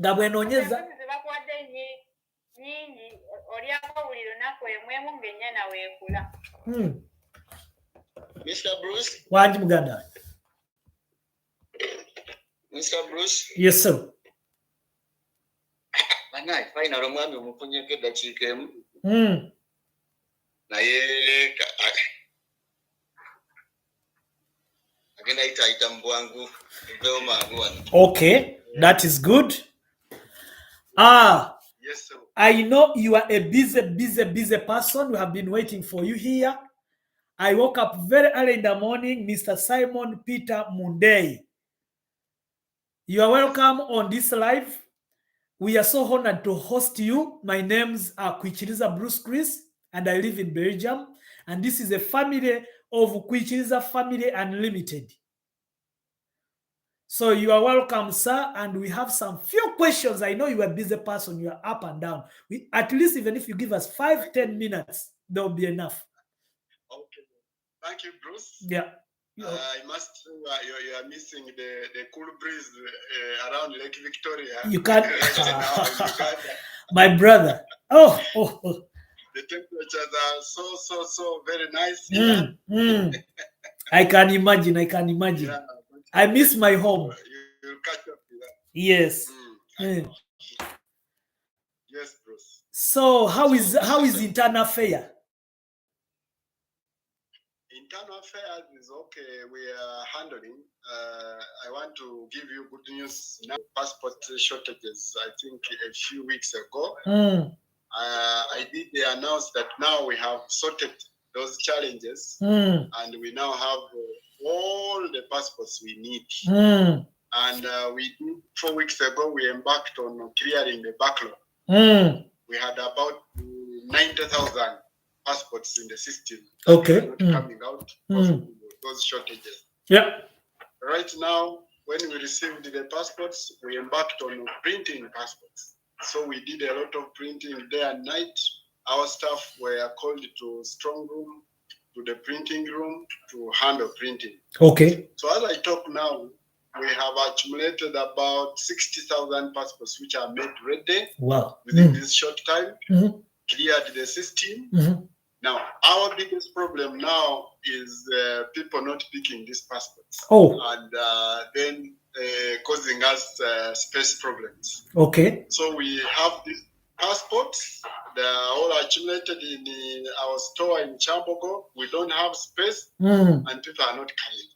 Gabwenonyeza. Mr. Bruce. Wanji Muganda. Mr. Bruce. Yes, sir. Final mwami umufunyeke dachikemu. Naye agenda ita mbwangu okay, that is good. Yes, sir. I know you are a busy person. We have been waiting for you here. I woke up very early in the morning, Mr. Simon Peter Mundei. You are welcome on this live. We are so honored to host you. My name's Kwichiriza Bruce Chris, and I live in Belgium. And this is a family of Kwichiriza Family Unlimited. So you are welcome, sir. And we have some few questions. I know you are a busy person. You are up and down. At least even if you give us 5-10 minutes, there will be enough. Okay. Thank you, Bruce. Yeah. I must say you are missing the cool breeze around Lake Victoria. You can't. My brother. Oh. The temperatures are so very nice. I can imagine. Yeah, I miss my home. You'll catch up with that. Yes. Yes, Bruce. So how is internal affair? Internal affairs is okay. We are handling. I want to give you good news now. Passport shortages. I think a few weeks ago, I did announce that now we have sorted those challenges, and we now have all the passports we need. And we did 4 weeks ago. We embarked on clearing the backlog. We had about 90,000 passports in the system. Okay. Coming out of those shortages. Yeah. Right now, when we received the passports, we embarked on printing passports. So we did a lot of printing day and night. Our staff were called to strong room, to the printing room to handle printing. Okay. So as I talk now, we have accumulated about 60,000 passports which are made ready. Wow. Within this short time. Cleared the system. Now, our biggest problem now is people not picking these passports. And then causing us space problems. Okay. So we have these passports. They are all accumulated in our store in Chambogo. We don't have space, and people are not carrying.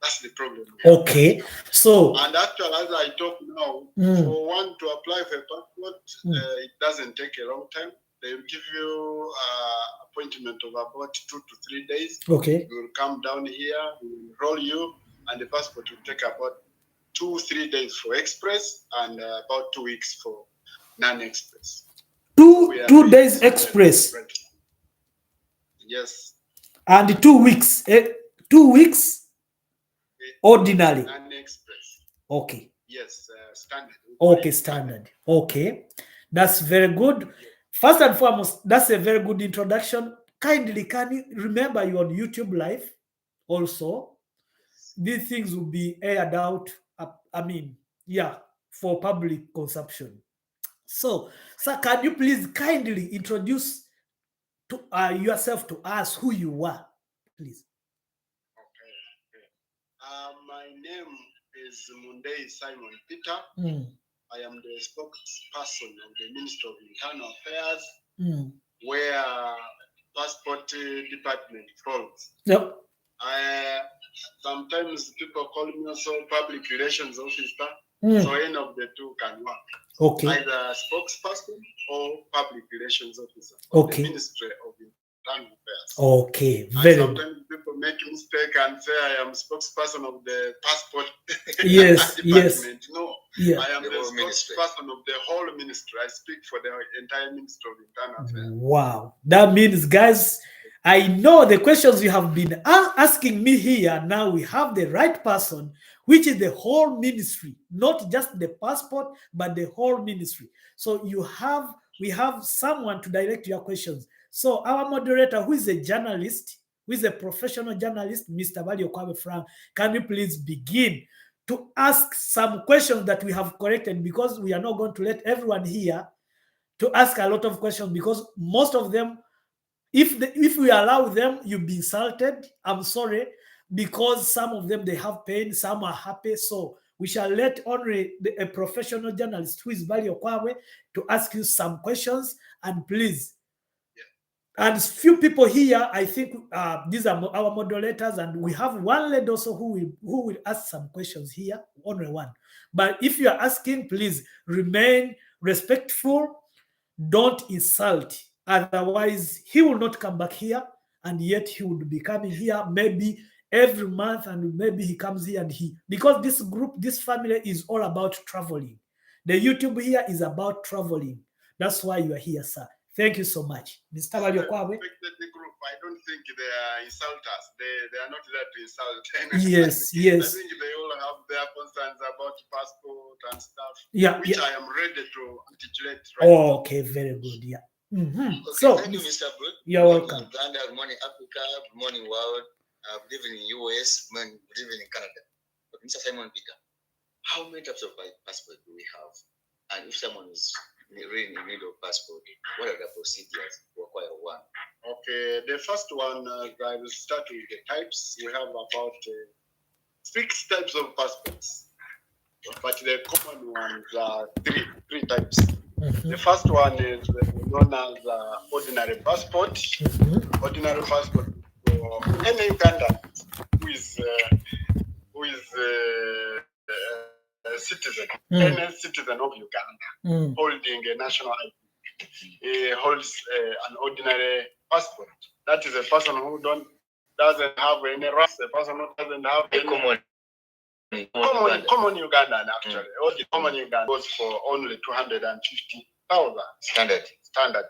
That's the problem. Okay. So. And actually, as I talk now, for one to apply for a passport, it doesn't take a long time. They will give you appointment of about 2 to 3 days. Okay. You will come down here, we will enroll you, and the passport will take about 2-3 days for express and about 2 weeks for non-express. Two days express. Yes. And 2 weeks. 2 weeks ordinary. Non-express. Okay. Yes, standard. Okay, standard. Okay. That's very good. First and foremost, that's a very good introduction. Kindly, can you remember you on YouTube Live also? These things will be aired out, for public consumption. So, sir, can you please kindly introduce yourself to us, who you are, please? Okay. My name is Mundei Simon Peter. I am the spokesperson of the Ministry of Internal Affairs, where passport department falls. Yep. Sometimes people call me also public relations officer. So any of the two can work. Okay. Either spokesperson or public relations officer. Okay. The Ministry of Internal Affairs. Okay. Very good. Sometimes people make mistake and say I am spokesperson of the passport yes, department. No. Yeah. I am the spokesperson of the whole ministry. I speak for the entire Ministry of Internal Affairs. Wow. That means, guys, I know the questions you have been asking me here. Now we have the right person, which is the whole ministry, not just the passport, but the whole ministry. So we have someone to direct your questions. So our moderator, who is a journalist, who is a professional journalist, Mr. Valio Kwabe Frank, can you please begin to ask some questions that we have corrected, because we are not going to let everyone here to ask a lot of questions, because most of them, if we allow them, you'll be insulted. I'm sorry, because some of them, they have pain, some are happy. So we shall let only a professional journalist who is Bali Okwawe to ask you some questions. And please, and few people here, I think these are our moderators, and we have one lady also who will ask some questions here, only one. But if you are asking, please remain respectful, don't insult. Otherwise, he will not come back here, and yet he would be coming here maybe every month, and maybe he comes here because this group, this family is all about traveling. The YouTube here is about traveling. That's why you are here, sir. Thank you so much. Mr. Waliokwawe. The group, I don't think they are insulters. They are not there to insult. Yes, yes. I think they all have their concerns about passport and stuff, yeah, which yeah. I am ready to articulate. Right now. Okay, very good. Yeah. Okay, so, thank you, Mr. Good. You're welcome. Good morning, Uganda, good morning, Africa, good morning, world, good evening, US, good evening, Canada. But Mr. Simon Peter, how many types of passport do we have? And if someone is really in need of passport, what are the procedures to acquire one? Okay, the first one, I will start with the types. We have about 6 types of passports, but the common ones are three types. The first one is known as ordinary passport. Ordinary passport for any Ugandan who is a citizen, any citizen of Uganda holding a national ID, holds an ordinary passport. That is a person who doesn't have any rights, a person who doesn't have any common Ugandan actually. All the common Ugandan goes for only 250,000 standard.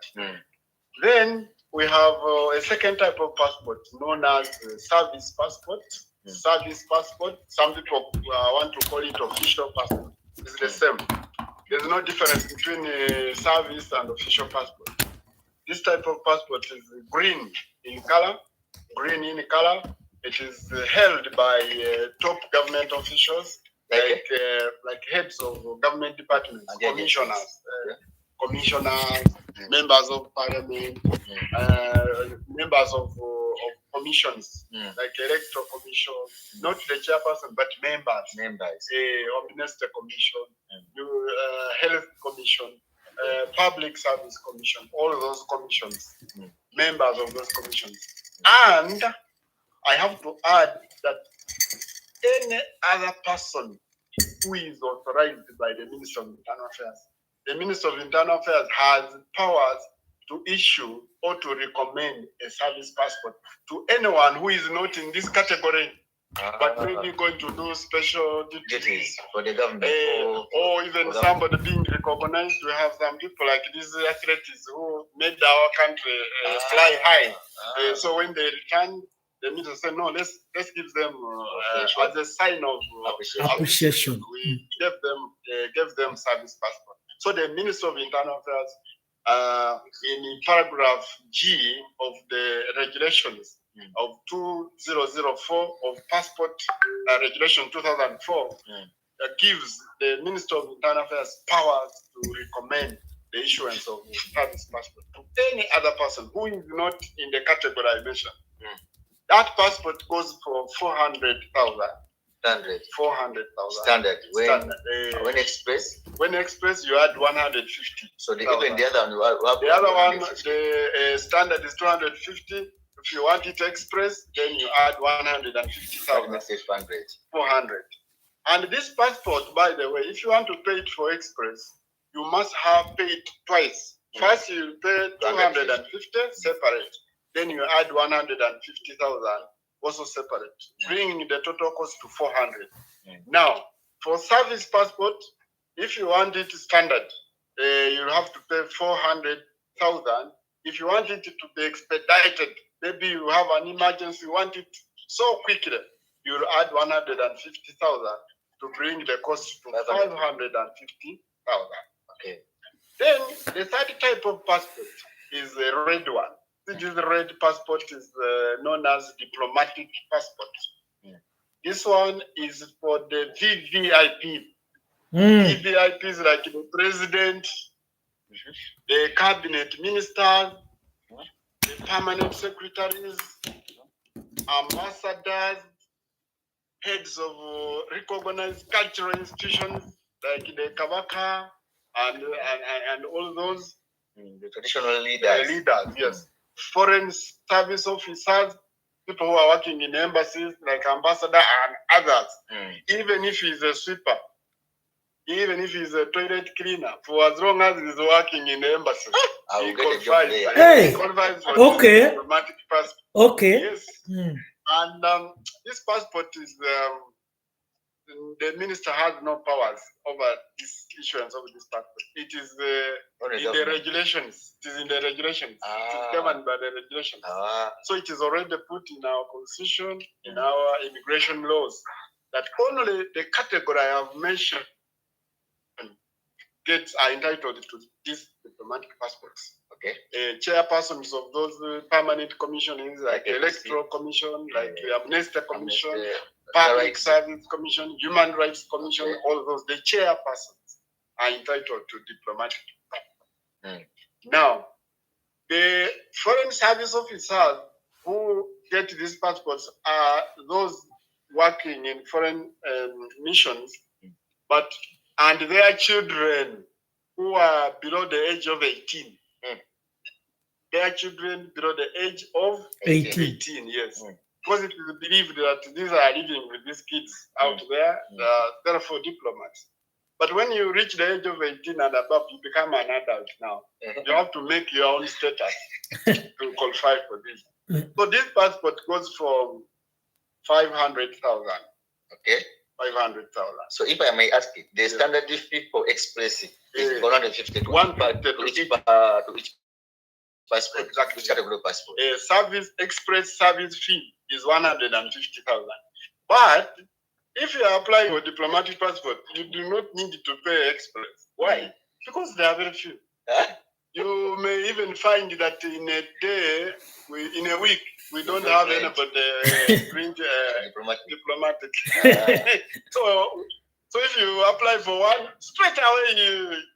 Then we have a second type of passport known as service passport. Service passport. Some people want to call it official passport. It's the same. There's no difference between service and official passport. This type of passport is green in color. Green in color. It is held by top government officials, like heads of government departments, commissioners, members of parliament, members of commissions, like electoral commission, not the chairperson, but members, of Minister Commission, Health Commission, Public Service Commission, all of those commissions, members of those commissions. And I have to add that any other person who is authorized by the Minister of Internal Affairs, the Minister of Internal Affairs has powers to issue or to recommend a service passport to anyone who is not in this category, but maybe going to do special duties for the government, or even somebody being recognized. We have some people like these athletes who made our country fly high. So when they return, the minister said, no, let's give them as a sign of appreciation. We gave them service passport. So the Minister of Internal Affairs, in paragraph G of the regulations of 2004 of Passport Regulation 2004, gives the Minister of Internal Affairs powers to recommend the issuance of service passport to any other person who is not in the category I mentioned. That passport goes for 400,000. Standard. 400,000. Standard. When express? When express, you add 150. So the other one, the other one, the standard is 250. If you want it express, then you add 150,000. 400. And this passport, by the way, if you want to pay it for express, you must have paid twice. First, you pay 250 separate. Then you add 150,000 also separate, bringing the total cost to 400. Now, for service passport, if you want it standard, you have to pay 400,000. If you want it to be expedited, maybe you have an emergency, you want it so quickly, you'll add 150,000 to bring the cost to 550,000. Okay. Then the third type of passport is a red one. This red passport is known as diplomatic passport. This one is for the VVIP. Mm. VVIPs like the president, the cabinet ministers, the permanent secretaries, ambassadors, heads of recognized cultural institutions like the Kabaka and all those. The traditional leaders. Yes. Foreign service officers, people who are working in embassies like ambassador and others. Even if he's a sweeper, even if he's a toilet cleaner, for as long as he's working in the embassy, he qualifies. Hey, he qualifies for okay. diplomatic passport. Okay. Yes. And this passport is the minister has no powers over this issuance of this passport. It is in the regulations. It is in the regulations. It is governed by the regulations. So it is already put in our constitution, in our immigration laws, that only the category I have mentioned are entitled to these diplomatic passports. Okay. Chairpersons of those permanent commissions, like Electoral Commission, like Amnesty Commission, Public Service Commission, Human Rights Commission, all those, the chairpersons are entitled to diplomatic passports. Now, the foreign service officers who get these passports are those working in foreign missions, and their children who are below the age of 18. Their children below the age of 18, yes. Because it is believed that these are living with these kids out there, therefore diplomats. But when you reach the age of 18 and above, you become an adult now. You have to make your own status to qualify for this. So this passport goes for 500,000. Okay. 500,000. So if I may ask you, the standard fee for express is 150 to each passport. Exactly. Which category of passport? Express service fee is 150,000. But if you apply for diplomatic passport, you do not need to pay express. Why? Because there are very few. You may even find that in a day, in a week, we don't have anybody print diplomatic. So if you apply for one, straight away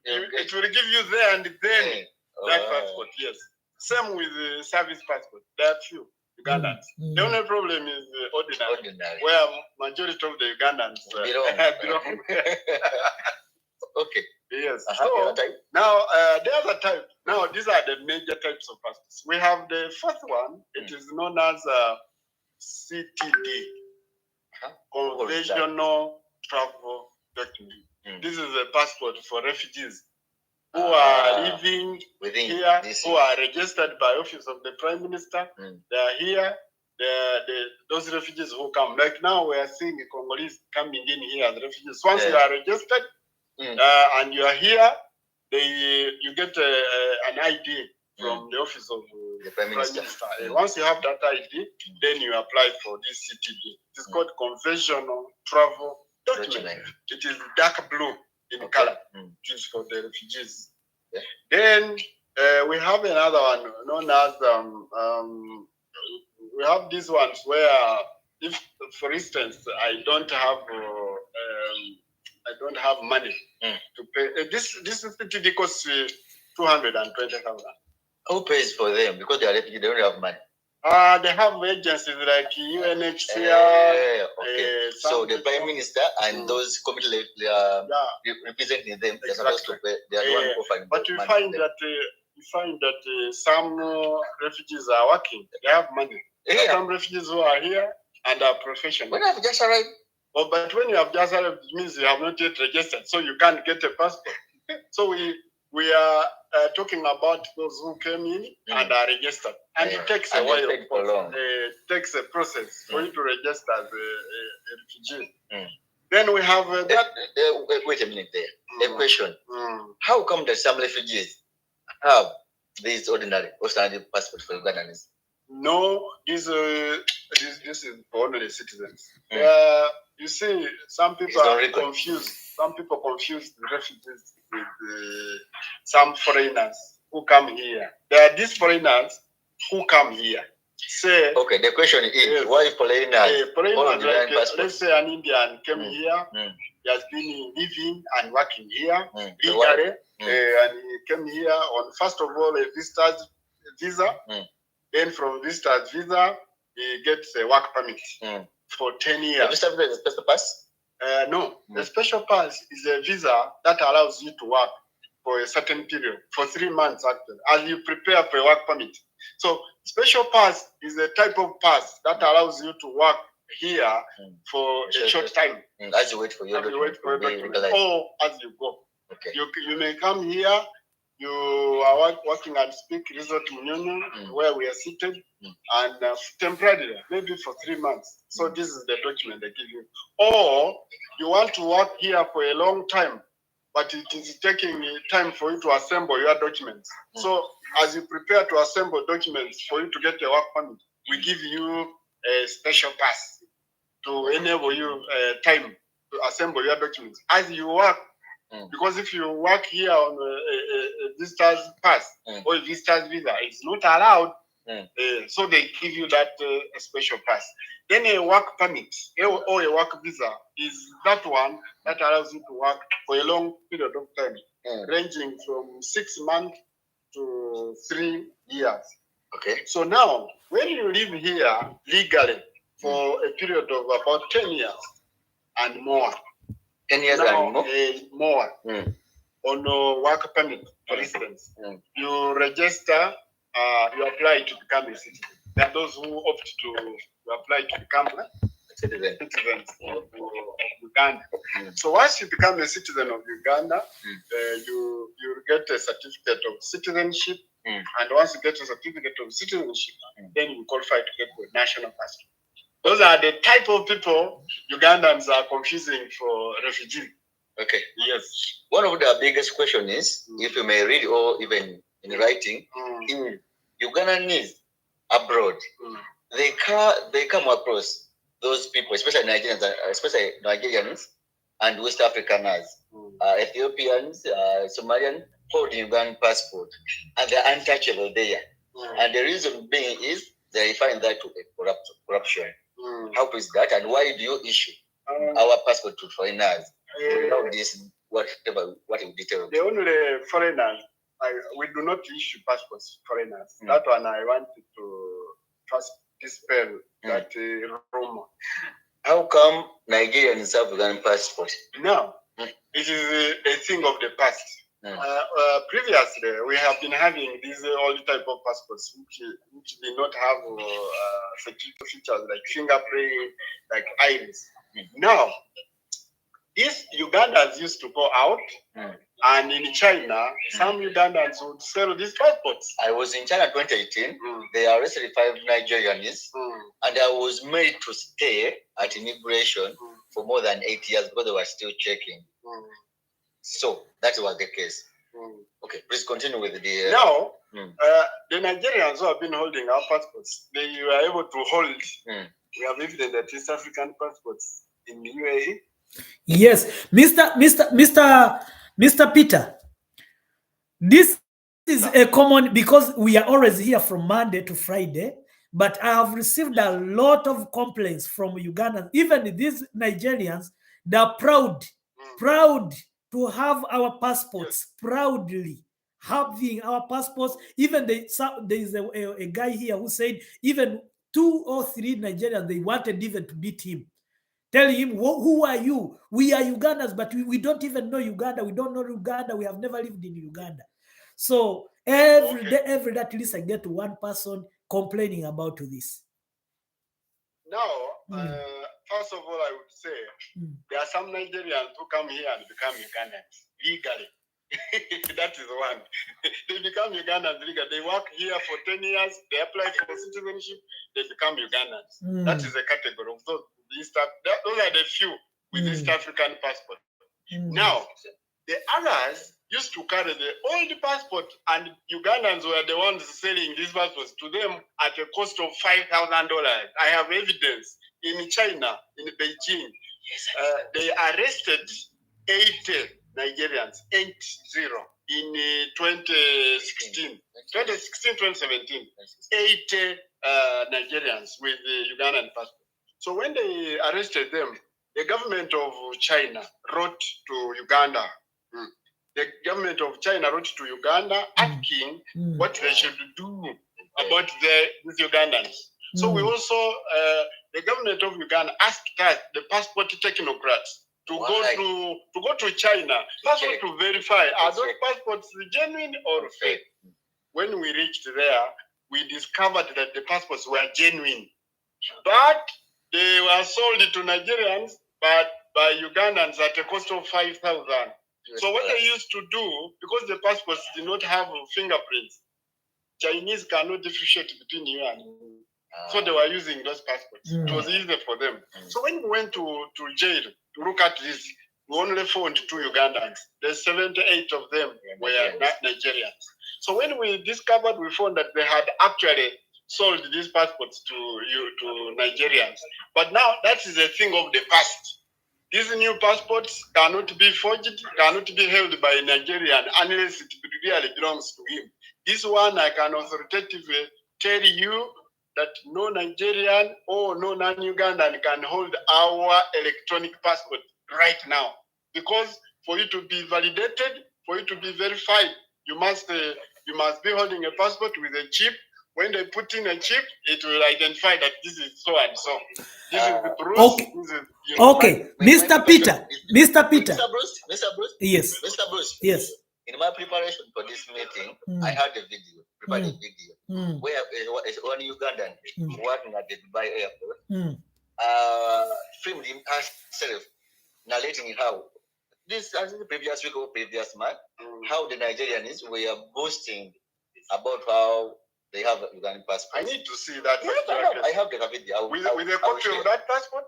it will give you there and then that passport. Yes. Same with the service passport. There are few Ugandans. The only problem is ordinary, where majority of the Ugandans belong. Okay. Yes. So now the other type. Now these are the major types of passports. We have the fourth one. It is known as CTD, Conventional Travel Document. This is a passport for refugees who are living here, who are registered by office of the Prime Minister. They are here. Those refugees who come. Like now, we are seeing Congolese coming in here as refugees. Once you are registered and you are here, you get an ID from the office of the Prime Minister. Once you have that ID, then you apply for this CTD. It is called Conventional Travel Document. It is dark blue in color. It is for the refugees. Then we have another one known as we have these ones where, if, for instance, I don't have money to pay. This CTD costs 220,000. Who pays for them? Because they are refugees, they don't have money. They have agencies like UNHCR. So the Prime Minister and those committee representing them, they're supposed to pay. They are the one offering. But you find that some refugees are working. They have money. There are some refugees who are here and are professional. When I've just arrived. Oh, but when you have just arrived, it means you have not yet registered, so you can't get a passport. So we are talking about those who came in and are registered. And it takes a while. It takes a process for you to register as a refugee. Then we have wait a minute there. A question. How come that some refugees have these ordinary or standard passports for Ugandans? No, this is for only the citizens. You see, some people are confused. Some people confuse the refugees with some foreigners who come here. There are these foreigners who come here. say. Okay, the question is why foreigners? Like, let's say an Indian came here, he has been living and working here legally, and he came here on first of all a visitor's visa. Then from visitor's visa, he gets a work permit for 10 years. The visitor visa is a special pass? No, the special pass is a visa that allows you to work for a certain period, for 3 months actually, as you prepare for a work permit. So special pass is a type of pass that allows you to work here for a short time. As you wait for your document, or as you go. Okay. You may come here, you are working at Speak Resort Munyonyo, where we are seated, and temporarily, maybe for 3 months. So this is the document they give you. Or you want to work here for a long time, but it is taking time for you to assemble your documents. So as you prepare to assemble documents for you to get a work permit, we give you a special pass to enable you time to assemble your documents. As you work, because if you work here on a visitor's pass or a visitor's visa, it's not allowed. So they give you that special pass. Then a work permit or a work visa is that one that allows you to work for a long period of time, ranging from 6 months to 3 years. Okay. So now, when you live here legally for a period of about 10 years and more, 10 years now, and more on a work permit, for instance, you register, you apply to become a citizen. There are those who opt to apply to become citizens of Uganda. So once you become a citizen of Uganda, you get a certificate of citizenship, and once you get a certificate of citizenship, then you qualify to get the national passport. Those are the type of people Ugandans are confusing for refugee. Okay. Yes. One of the biggest questions is, if you may read or even in writing, in Ugandans abroad, they come across those people, especially Nigerians and West Africans, Ethiopians, Somalians, holding Ugandan passport, and they're untouchable there. And the reason being is they find that to be corruption. How is that, and why do you issue our passport to foreigners? What you detail? The only foreigners, we do not issue passports to foreigners. That one I wanted to first dispel that rumor. How come Nigerians have Ugandan passport? No, it is a thing of the past. Previously, we have been having these old type of passports which did not have security features like fingerprint, like iris. Now, these Ugandans used to go out, and in China, some Ugandans would sell these passports. I was in China 2018. They arrested 5 Nigerians, and I was made to stay at immigration for more than 8 years because they were still checking. So that was the case. Okay, please continue with the. Now, the Nigerians who have been holding our passports, they were able to hold. We have evidence that East African passports in the UAE. Yes, Mr. Peter. This is a common, because we are always here from Monday to Friday. But I have received a lot of complaints from Uganda. Even these Nigerians, they're proud to have our passports, proudly having our passports. Even there is a guy here who said even 2 or 3 Nigerians, they wanted even to beat him, telling him, who are you? We are Ugandans, but we don't even know Uganda. We don't know Uganda. We have never lived in Uganda. So every day, at least I get one person complaining about this. Now, first of all, I would say there are some Nigerians who come here and become Ugandans legally. That is one. They become Ugandans legally. They work here for 10 years. They apply for citizenship. They become Ugandans. That is a category of those. Those are the few with East African passport. Now, the others used to carry the old passport, and Ugandans were the ones selling these passports to them at a cost of $5,000. I have evidence in China, in Beijing. They arrested 80 Nigerians, 80, in 2016, 2017. 80 Nigerians with the Ugandan passport. So when they arrested them, the government of China wrote to Uganda. The government of China wrote to Uganda asking what they should do about these Ugandans. So we also, the government of Uganda asked us, the passport technocrats, to go to China, first to verify are those passports genuine or fake. When we reached there, we discovered that the passports were genuine, but they were sold to Nigerians, but by Ugandans at a cost of 5,000. So what they used to do, because the passports did not have fingerprints, Chinese cannot differentiate between you and you. So they were using those passports. It was easier for them. So when we went to jail to look at this, we only found 2 Ugandans. The 78 of them were Nigerians. So when we discovered, we found that they had actually sold these passports to Nigerians. But now that is a thing of the past. These new passports cannot be forged, cannot be held by a Nigerian unless it really belongs to him. This one I can authoritatively tell you that no Nigerian or no non-Ugandan can hold our electronic passport right now. Because for you to be validated, for you to be verified, you must be holding a passport with a chip. When they put in a chip, it will identify that this is so and so. This is the Bruce. Okay. This is, Okay, Mr. Peter. Mr. Peter. Mr. Bruce. Yes. Mr. Bruce. Yes. In my preparation for this meeting, I had a video, prepared a video, where one Ugandan working at the Dubai airport filmed himself narrating how this, as in the previous week or previous month, how the Nigerians were boasting about how they have a Ugandan passport. I need to see that. I have the video. With a copy of that passport?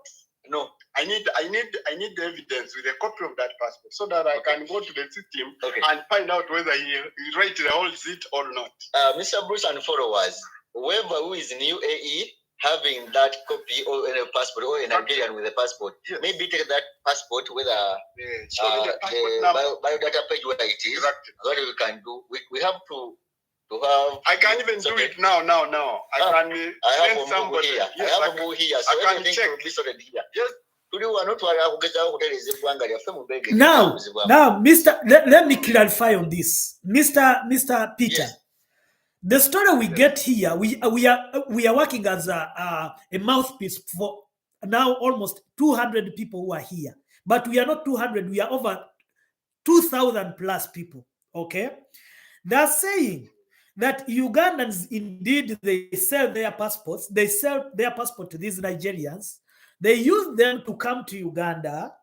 No. I need the evidence with a copy of that passport so that I can go to the system and find out whether he right the whole seat or not. Mr. Bruce and followers, whoever who is in UAE having that copy or a passport or a Nigerian with a passport, maybe take that passport with the biodata page where it is. What we can do, we have to have. I can even do it now. I have somebody here. Yes, I have a here. So I can check. Be sorted here. Yes. Now, Mr. Let me clarify on this, Mr. Peter. Yes. The story we get here, we are working as a mouthpiece for now almost 200 people who are here, but we are not 200. We are over 2,000 plus people. Okay, they are saying that Ugandans indeed they sell their passports. They sell their passport to these Nigerians. They use them to come to Uganda,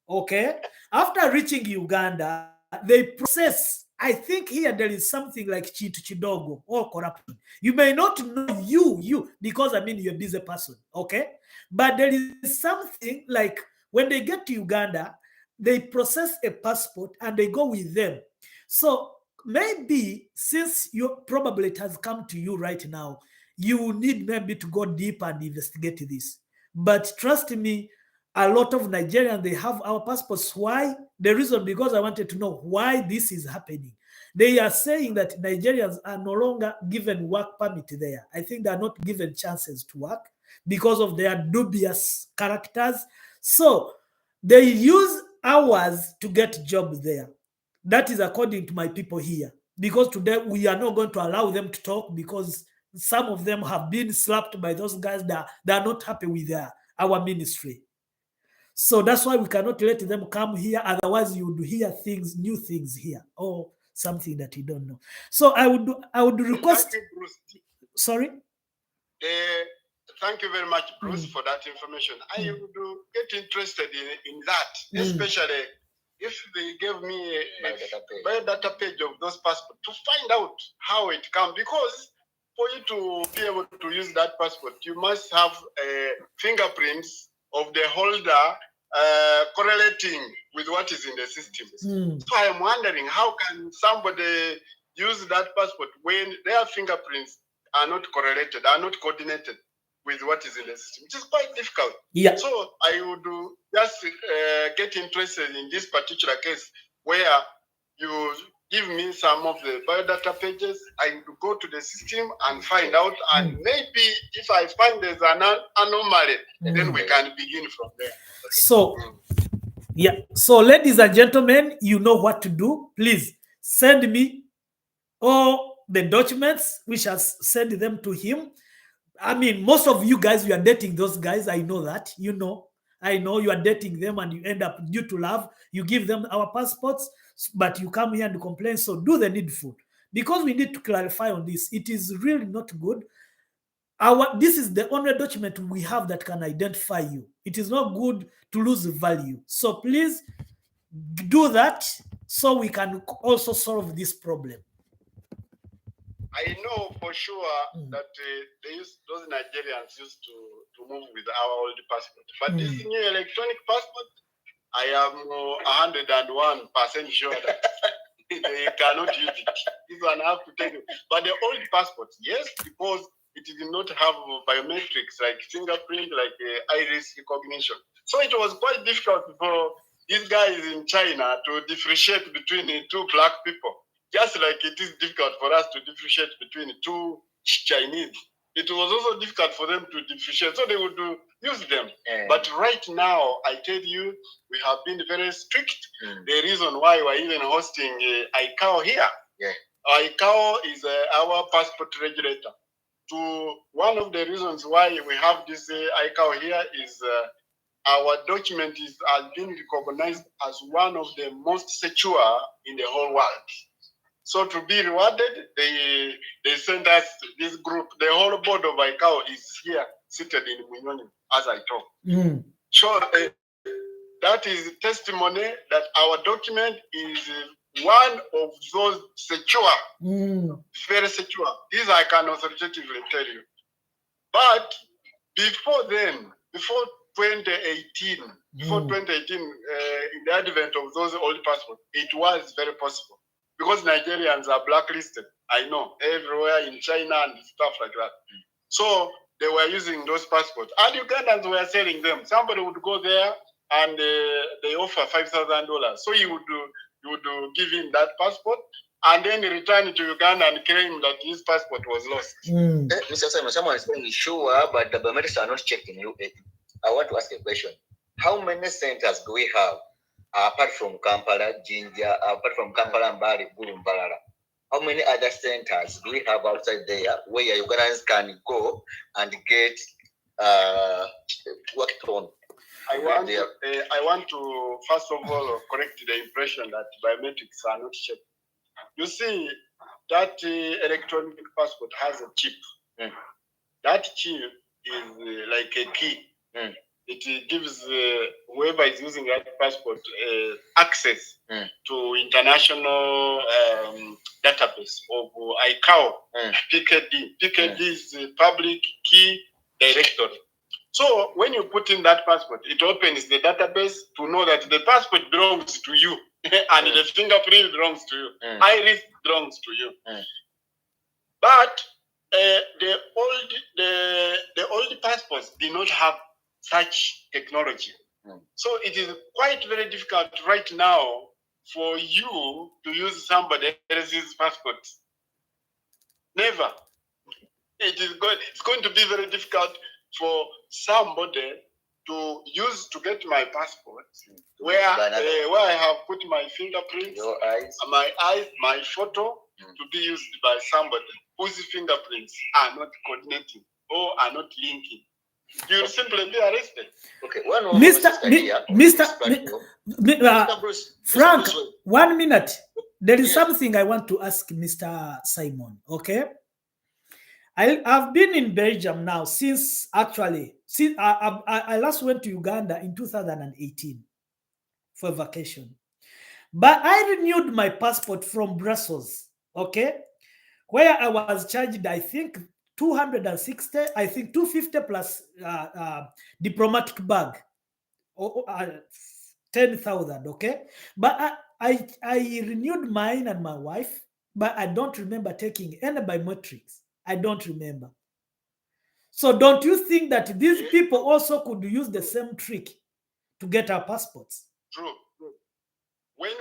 okay? After reaching Uganda, they process. I think here there is something like chidogo or corruption. You may not know you, because I mean you're a busy person, okay? But there is something like when they get to Uganda, they process a passport and they go with them. So maybe since probably it has come to you right now, you need maybe to go deep and investigate this. But trust me, a lot of Nigerians, they have our passports. Why? The reason, because I wanted to know why this is happening. They are saying that Nigerians are no longer given work permit there. I think they are not given chances to work because of their dubious characters. So they use hours to get jobs there. That is according to my people here. Because today we are not going to allow them to talk because some of them have been slapped by those guys that are not happy with our ministry. So that's why we cannot let them come here. Otherwise, you would hear new things here, or something that you don't know. So I would request. Thank you, Bruce. Sorry. Thank you very much, Bruce, for that information. I would get interested in that, especially if they gave me a biodata page of those passports to find out how it comes, because for you to be able to use that passport, you must have fingerprints of the holder correlating with what is in the system. So I am wondering, how can somebody use that passport when their fingerprints are not correlated, are not coordinated with what is in the system? Which is quite difficult. Yeah. So I would just get interested in this particular case where you give me some of the biodata pages. I will go to the system and find out. And maybe if I find there's an anomaly, then we can begin from there. So, yeah. So, ladies and gentlemen, you know what to do. Please send me all the documents. We shall send them to him. I mean, most of you guys, you are dating those guys. I know that. You know. I know you are dating them and you end up due to love. You give them our passports, but you come here and complain. So do the needful. Because we need to clarify on this. It is really not good. This is the only document we have that can identify you. It is not good to lose value. So please do that so we can also solve this problem. I know for sure that those Nigerians used to move with our old passport. But this new electronic passport, I am 101% sure that they cannot use it. This one I have to tell you. But the old passport, yes, because it did not have biometrics like fingerprint, like iris recognition. So it was quite difficult for these guys in China to differentiate between the two black people. Just like it is difficult for us to differentiate between two Chinese. It was also difficult for them to differentiate. So they would use them. But right now, I tell you, we have been very strict. The reason why we're even hosting ICAO here. ICAO is our passport regulator. One of the reasons why we have this ICAO here is our document has been recognized as one of the most secure in the whole world. So to be rewarded, they sent us this group. The whole board of ICAO is here, seated in Munyoni, as I talk. So that is testimony that our document is one of those secure, very secure. These I can authoritatively tell you. But before then, before 2018, in the advent of those old passports, it was very possible. Because Nigerians are blacklisted, I know, everywhere in China and stuff like that. So they were using those passports. And Ugandans were selling them. Somebody would go there and they offer $5,000. So you would give him that passport and then return it to Uganda and claim that his passport was lost. Mr. Simon, someone is saying sure, but the biometrics are not checked in UAE. I want to ask a question. How many centers do we have? Apart from Kampala, Jinja, apart from Kampala and Bari, Bulumbalala, how many other centers do we have outside there where Ugandans can go and get worked on? I want to first of all correct the impression that biometrics are not checked. You see, that electronic passport has a chip. That chip is like a key. It gives whoever is using that passport access to international database of ICAO, PKD. PKD is the Public Key Directory. So when you put in that passport, it opens the database to know that the passport belongs to you and the fingerprint belongs to you. Iris belongs to you. But the old passports did not have such technology. So it is quite very difficult right now for you to use somebody else's passport. Never. It's going to be very difficult for somebody to get my passport where I have put my fingerprints, my eyes, my photo to be used by somebody whose fingerprints are not coordinating or are not linking. You'll simply be arrested. Okay, Frank, 1 minute. There is something I want to ask Mr. Simon, okay? I've been in Belgium now since I last went to Uganda in 2018 for vacation. But I renewed my passport from Brussels, okay? Where I was charged, I think, 260, I think 250 plus diplomatic bag, 10,000, okay? But I renewed mine and my wife, but I don't remember taking any biometrics. I don't remember. So don't you think that these people also could use the same trick to get our passports? True. When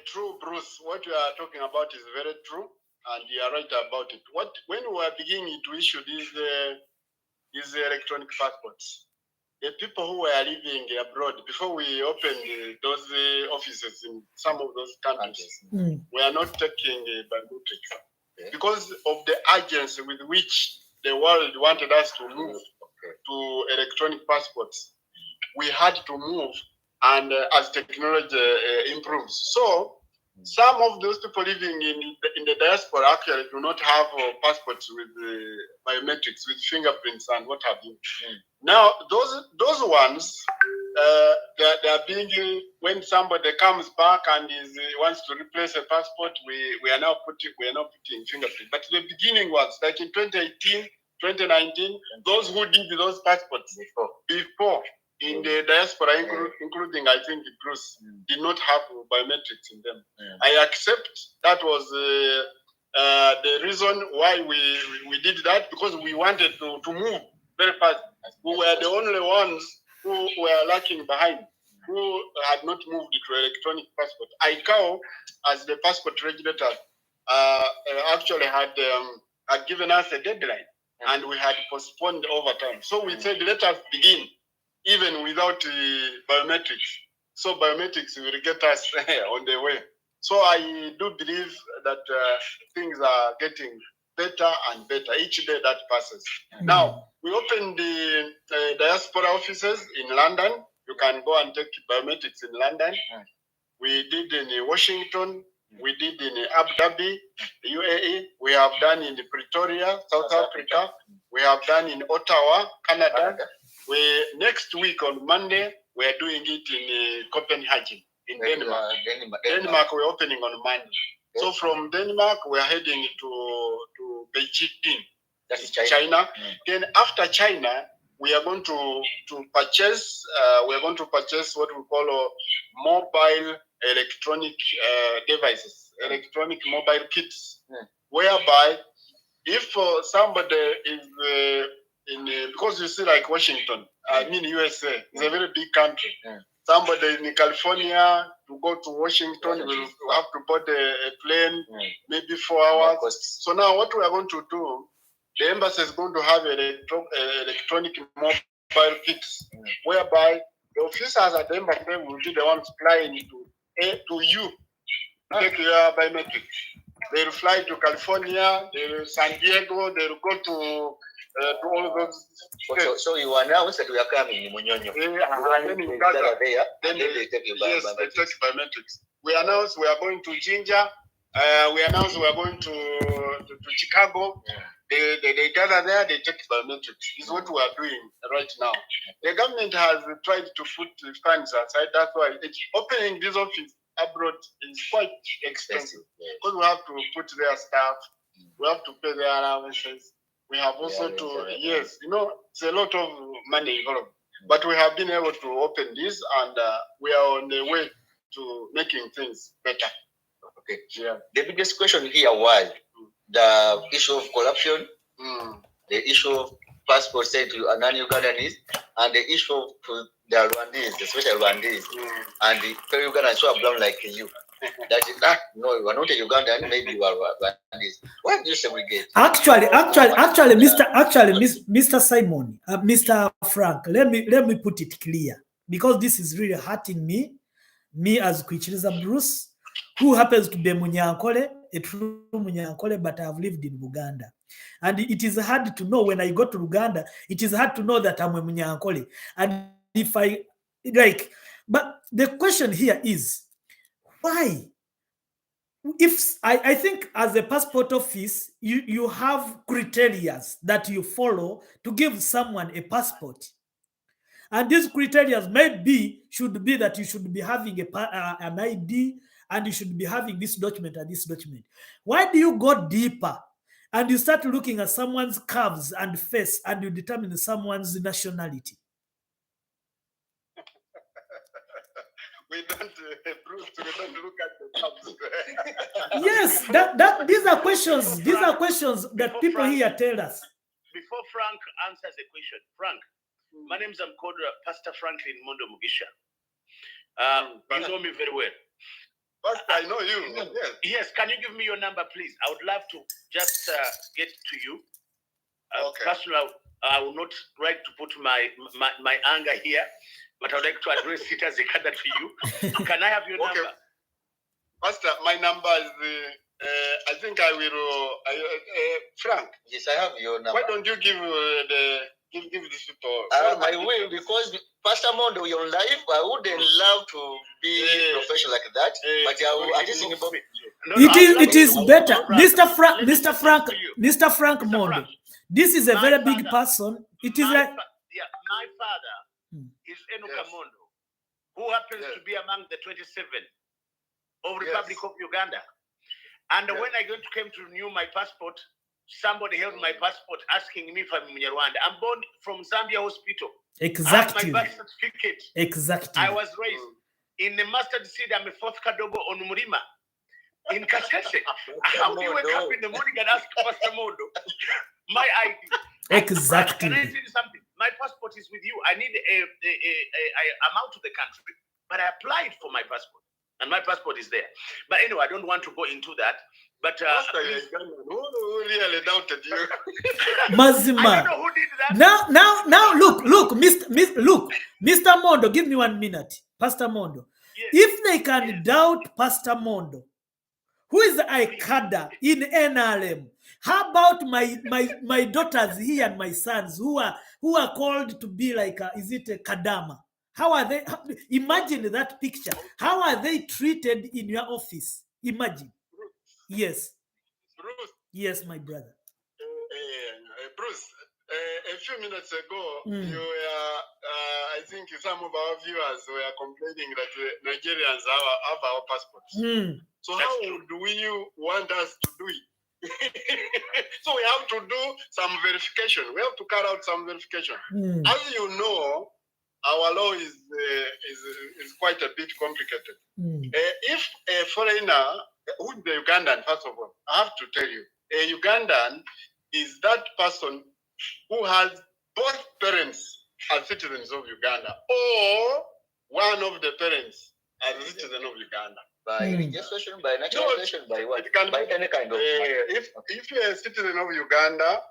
true, Bruce, what you are talking about is very true, and you are right about it. When we were beginning to issue these electronic passports, the people who were living abroad, before we opened those offices in some of those countries, we are not taking biometrics because of the urgency with which the world wanted us to move to electronic passports. We had to move, and as technology improves. So some of those people living in the diaspora actually do not have passports with biometrics, with fingerprints and what have you. Now, those ones, they are being, when somebody comes back and wants to replace a passport, we are now putting fingerprint. But the beginning was like in 2018, 2019, those who did those passports before in the diaspora, including I think Bruce, did not have biometrics in them. I accept that was the reason why we did that, because we wanted to move very fast. We were the only ones who were lacking behind, who had not moved to electronic passport. ICAO, as the passport regulator, actually had given us a deadline, and we had postponed over time. So we said, let us begin even without biometrics. So biometrics will get us on the way. So I do believe that things are getting better and better each day that passes. Now, we opened the diaspora offices in London. You can go and take biometrics in London. We did in Washington. We did in Abu Dhabi, UAE. We have done in Pretoria, South Africa. We have done in Ottawa, Canada. Next week on Monday, we are doing it in Copenhagen, in Denmark. Denmark, we're opening on Monday. Yes. So from Denmark, we're heading to Beijing, that's China. Then after China, we are going to purchase. We are going to purchase what we call mobile electronic devices, electronic mobile kits, whereby if somebody is because you see, like Washington, I mean USA, it's a very big country. Somebody in California to go to Washington will have to board a plane, maybe 4 hours. So now what we are going to do, the embassy is going to have electronic mobile kits, whereby the officers at the embassy will be the ones flying to you to take your biometrics. They'll fly to California, San Diego, they'll go to all of those. So you announce that we are coming in Munyonyo. Then they take biometrics. We announce we are going to Jinja. We announce we are going to Chicago. They gather there, they take biometrics. This is what we are doing right now. The government has tried to put the funds aside. That's why opening this office abroad is quite expensive. Because we have to put their staff, we have to pay their allowances. We have also it's a lot of money involved. But we have been able to open this, and we are on the way to making things better. Okay. Yeah. The biggest question here was the issue of corruption, the issue of passport sent to non-Ugandans, and the issue of the Rwandese, especially Rwandese, and the Ugandans who are brown like you. No, you are not a Ugandan, maybe you are Rwandese. Why do you segregate? Actually, Mr. Simon, Mr. Frank, let me put it clear, because this is really hurting me as Kwichiriza Bruce, who happens to be Munyankole, a true Munyankole, but I have lived in Uganda. And it is hard to know when I go to Uganda, it is hard to know that I'm a Munyankole. And if but the question here is, why? If I think as a passport office, you have criteria that you follow to give someone a passport. And these criteria should be that you should be having an ID, and you should be having this document and this document. Why do you go deeper and you start looking at someone's curves and face, and you determine someone's nationality? We don't look at the curves. Yes, these are questions. These are questions that people here tell us. Before Frank answers the question, Frank, my name is Pastor Franklin Mondo Mugisha. You know me very well. Pastor, I know you. Yes. Yes, can you give me your number, please? I would love to just get to you. Okay. Personally, I will not like to put my anger here, but I would like to address it as a candidate to you. Can I have your number? Pastor, my number is, I think I will, Frank. Yes, I have your number. Why don't you give give these people? I will, because Pastor Mondo, you're live. I wouldn't love to be professional like that, but I just think about it is better, Mr. Frank Mondo. This is a very big person. It is like my father is Enuka Mondo, who happens to be among the 27 of Republic of Uganda. And when I came to renew my passport, somebody held my passport asking me if I'm in Rwanda. I'm born from Zambia Hospital. Exactly. My birth certificate. Exactly. I was raised in the mustard seed. I'm a fourth Kadogo on Murima. In Kasese. How do you wake up in the morning and ask Pastor Mondo my ID? Exactly. Can I tell you something? My passport is with you. I need I'm out of the country, but I applied for my passport, and my passport is there. But anyway, I don't want to go into that. But who really doubted you? Mazima. I don't know who did that. Now, look, Mr. Mondo, give me 1 minute, Pastor Mondo. Yes. If they can doubt Pastor Mondo, who is Aikada in NRM? How about my daughters here and my sons who are called to be like is it a Kadama? How are they? Imagine that picture. How are they treated in your office? Imagine. Yes. Bruce. Yes, my brother. Bruce, a few minutes ago, you were, I think some of our viewers were complaining that Nigerians have our passports. So how do you want us to do it? So we have to do some verification. We have to carry out some verification. As you know, our law is quite a bit complicated. If a foreigner, who is the Ugandan, first of all, I have to tell you, a Ugandan is that person who has both parents as citizens of Uganda, or one of the parents as a citizen of Uganda. By registration, by naturalization, by what? It can by any kind of. If you're a citizen of Uganda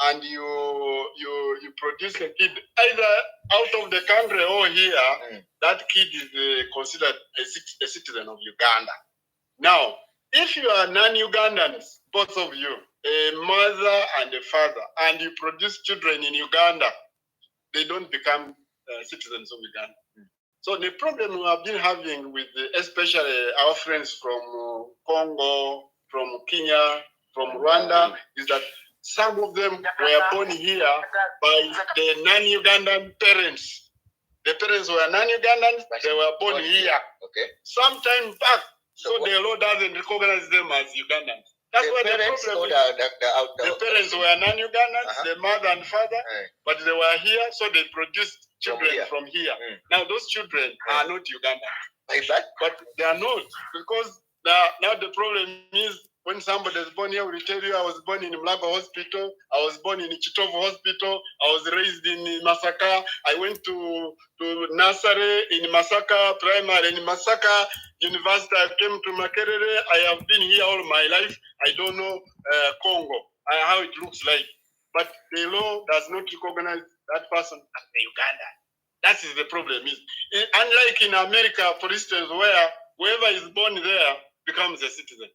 and you produce a kid either out of the country or here, that kid is considered a citizen of Uganda. Now, if you are non-Ugandans, both of you, a mother and a father, and you produce children in Uganda, they don't become citizens of Uganda. So the problem we have been having with especially our friends from Congo, from Kenya, from Rwanda, is that some of them were born here by the non-Ugandan parents. The parents were non-Ugandans, they were born here. Okay. Some time back, so the law doesn't recognize them as Ugandans. That's why the problem is. The parents were non-Ugandans, the mother and father, but they were here, so they produced children from here. Now those children are not Ugandans. But they are not, because now the problem is when somebody is born here, will tell you I was born in Mlago Hospital, I was born in Chitovu Hospital, I was raised in Masaka, I went to nursery in Masaka, primary in Masaka, university I came to Makerere, I have been here all my life, I don't know Congo, how it looks like. But the law does not recognize that person as a Ugandan. That is the problem. Unlike in America, for instance, where whoever is born there becomes a citizen.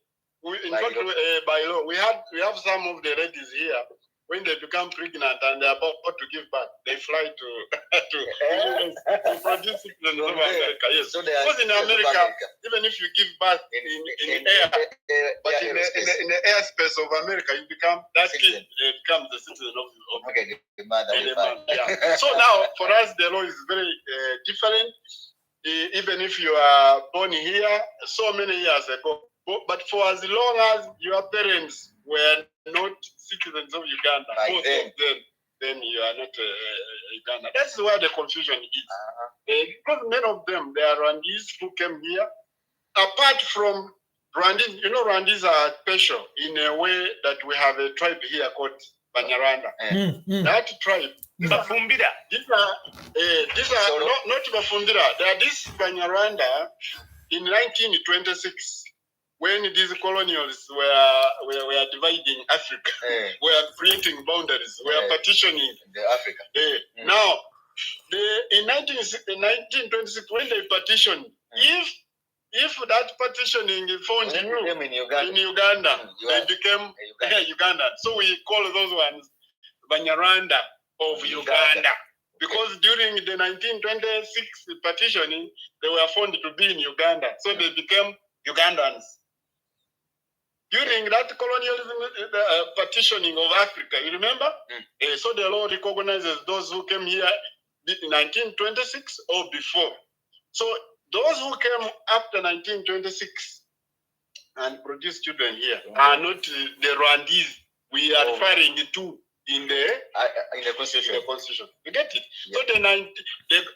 By law, we have some of the ladies here. When they become pregnant and they're about to give birth, they fly to produce citizens of America. Yes. So because in America, even if you give birth in air, but in the airspace of America, you become that kid becomes the citizen of the mother. Yeah. So now for us, the law is very different. Even if you are born here so many years ago. But for as long as your parents were not citizens of Uganda, both of them, then you are not Uganda. That's where the confusion is. Because many of them, they are Rwandese who came here. Apart from Rwandese, you know, Rwandese are special in a way that we have a tribe here called Banyarwanda. That tribe, Bafumbira. These are not Bafumbira. They are this Banyarwanda. in 1926, when these colonials were dividing Africa, were creating boundaries, were partitioning the Africa. Now, in 1926, when they partitioned, if that partitioning found through in Uganda, they became Uganda. So we call those ones Banyarwanda of Uganda. Because during the 1926 partitioning, they were found to be in Uganda. So they became Ugandans. During that colonialism partitioning of Africa, you remember? So the law recognizes those who came here in 1926 or before. So those who came after 1926 and produced children here are not the Rwandese we are referring to in the Constitution. You get it? Yeah. So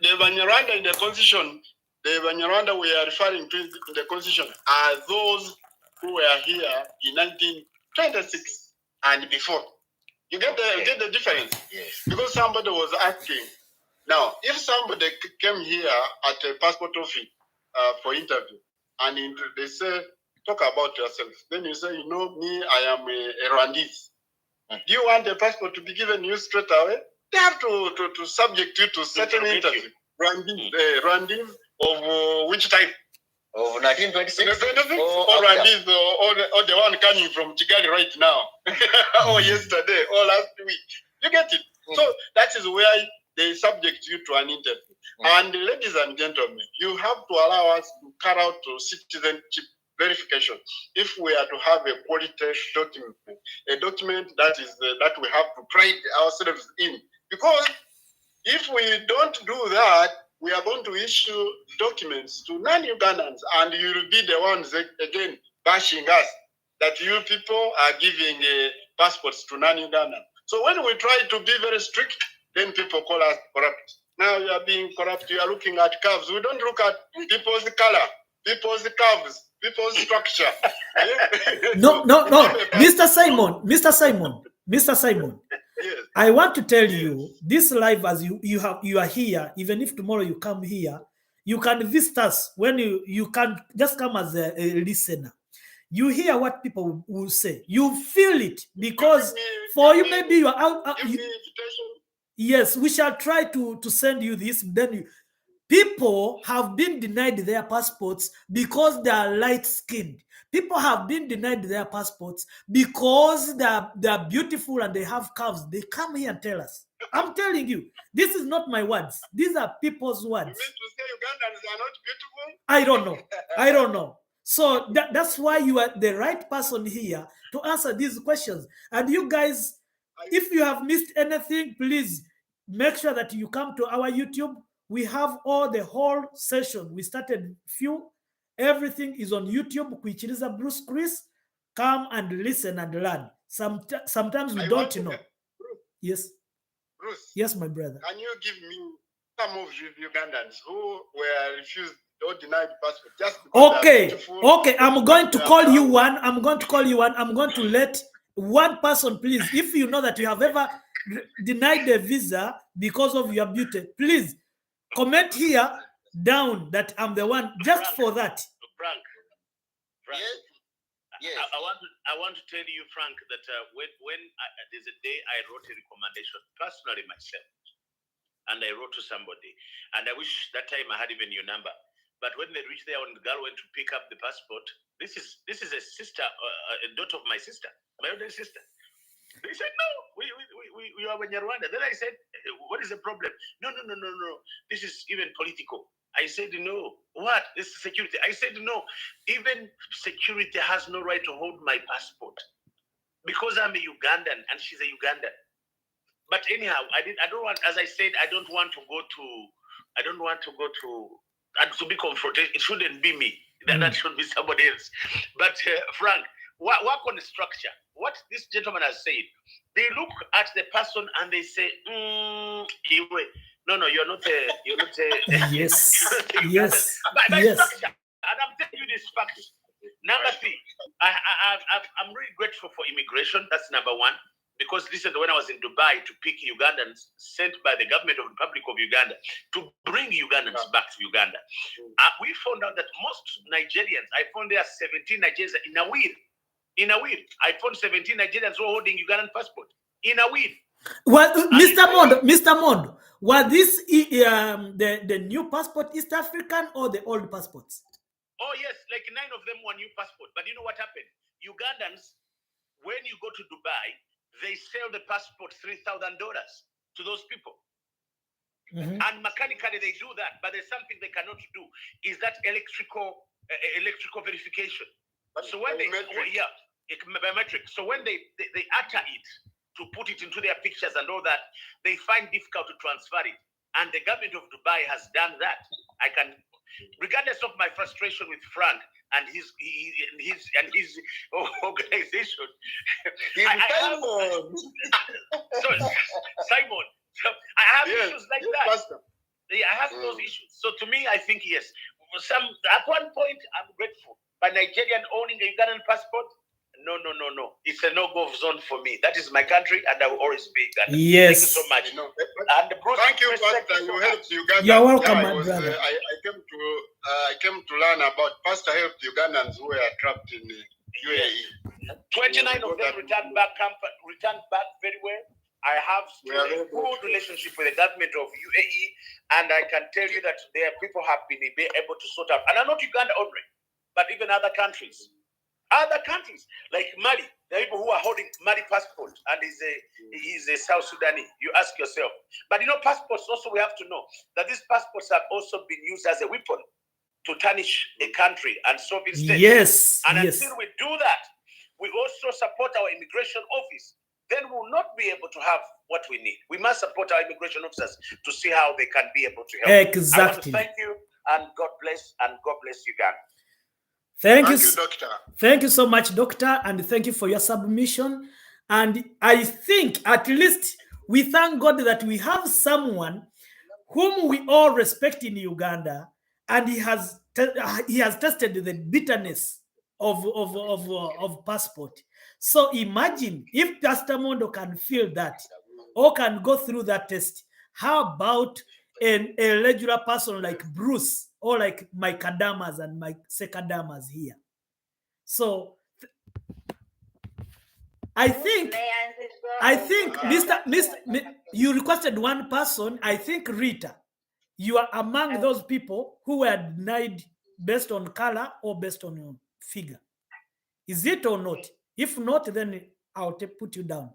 the Banyarwanda in the Constitution, the Banyarwanda we are referring to in the Constitution are those who were here in 1926 and before. You get the difference? Yes. Because somebody was asking. Now, if somebody came here at a passport office for interview, and they say, talk about yourself, then you say, you know, me, I am a Rwandese. Do you want a passport to be given you straight away? They have to subject you to certain interview. Rwandese of which type? Of 1926? Or Rwandese, or the one coming from Kigali right now, or yesterday, or last week. You get it? So that is where they subject you to an interview. And ladies and gentlemen, you have to allow us to carry out citizenship verification if we are to have a quality document, a document that is that we have to pride ourselves in. Because if we don't do that, we are going to issue documents to non-Ugandans, and you will be the ones again bashing us that you people are giving passports to non-Ugandans. So when we try to be very strict, then people call us corrupt. Now you are being corrupt. You are looking at curves. We don't look at people's color, people's curves, people's structure. No. Mr. Simon. Yes. I want to tell you this live as you are here. Even if tomorrow you come here, you can visit us. When you can just come as a listener. You hear what people will say. You feel it because for you maybe you are out. Yes, we shall try to send you this. Then people have been denied their passports because they are light-skinned. People have been denied their passports because they are beautiful and they have curves. They come here and tell us. I'm telling you, this is not my words. These are people's words. You mean to say Ugandans are not beautiful? I don't know. So that's why you are the right person here to answer these questions. And you guys, if you have missed anything, please make sure that you come to our YouTube. We have the whole session. We started few. Everything is on YouTube. Which is a Bruce Chris. Come and listen and learn. Sometimes we don't know. Yes. Bruce. Yes, my brother. Can you give me some of you Ugandans who were refused or denied passport just because Okay. I'm going to call you one. I'm going to let one person, please. If you know that you have ever denied the visa because of your beauty, please comment here down that I'm the one. Just Frank, for that. Frank. Yes. I want to tell you, Frank, that when there's a day I wrote a recommendation personally myself, and I wrote to somebody, and I wish that time I had even your number. But when they reached there, when the girl went to pick up the passport, this is a sister, a daughter of my sister, my older sister. They said, no, we are Banyarwanda. Then I said, what is the problem? No. This is even political. I said, no. What? This is security. I said, no. Even security has no right to hold my passport because I'm a Ugandan and she's a Ugandan. But anyhow, I don't want, as I said, I don't want to be confronted. It shouldn't be me. That should be somebody else. But Frank, work on the structure. What this gentleman has said, they look at the person and they say, no, you're not a Yes. Yes. By structure. And I'm telling you this fact. Number three, I'm really grateful for immigration. That's number one. because listen, when I was in Dubai to pick Ugandans sent by the government of the Republic of Uganda to bring Ugandans back to Uganda, we found out that most Nigerians, I found there are 17 Nigerians in a wheel. In a wheel. I found 17 Nigerians who are holding Ugandan passport. In a wheel. Well, Mr. Mondo, was this the new passport East African or the old passports? Oh yes, like 9 of them were new passport. But you know what happened? Ugandans, when you go to Dubai, they sell the passport $3,000 to those people. And mechanically they do that, but there's something they cannot do, is that electrical verification. So when biometric. So when they utter it to put it into their pictures and all that, they find difficult to transfer it. And the government of Dubai has done that. I can, regardless of my frustration with Frank and his organization. Simon. So I have issues like that. I have those issues. So to me, I think yes. At one point, I'm grateful. But Nigerian owning a Ugandan passport, no. It's a no-go zone for me. That is my country, and I will always be Uganda. Yes. Thank you so much. And Bruce, thank you, Pastor. You helped Uganda. You're welcome, my brother. I came to learn about Pastor helped Ugandans who were trapped in UAE. 29 of them returned back very well. I have a good relationship with the government of UAE, and I can tell you that their people have been able to sort out. And I'm not Uganda only, but even other countries. Other countries like Mali, the people who are holding Mali passport, and he's a South Sudanese. You ask yourself. But passports also, we have to know that these passports have also been used as a weapon to tarnish a country and Soviet states. Yes. And until we do that, we also support our immigration office. Then we will not be able to have what we need. We must support our immigration officers to see how they can be able to help. Exactly. I want to thank you, and God bless Uganda. Thank you, Doctor. Thank you so much, Doctor, and thank you for your submission. And I think at least we thank God that we have someone whom we all respect in Uganda, and he has tested the bitterness of passport. So imagine if Pastor Mondo can feel that or can go through that test. How about a regular person like Bruce or like my Kadamas and my Sekadamas here? So I think Mr. You requested one person. I think Rita, you are among those people who were denied based on color or based on your figure. Is it or not? If not, then I'll put you down.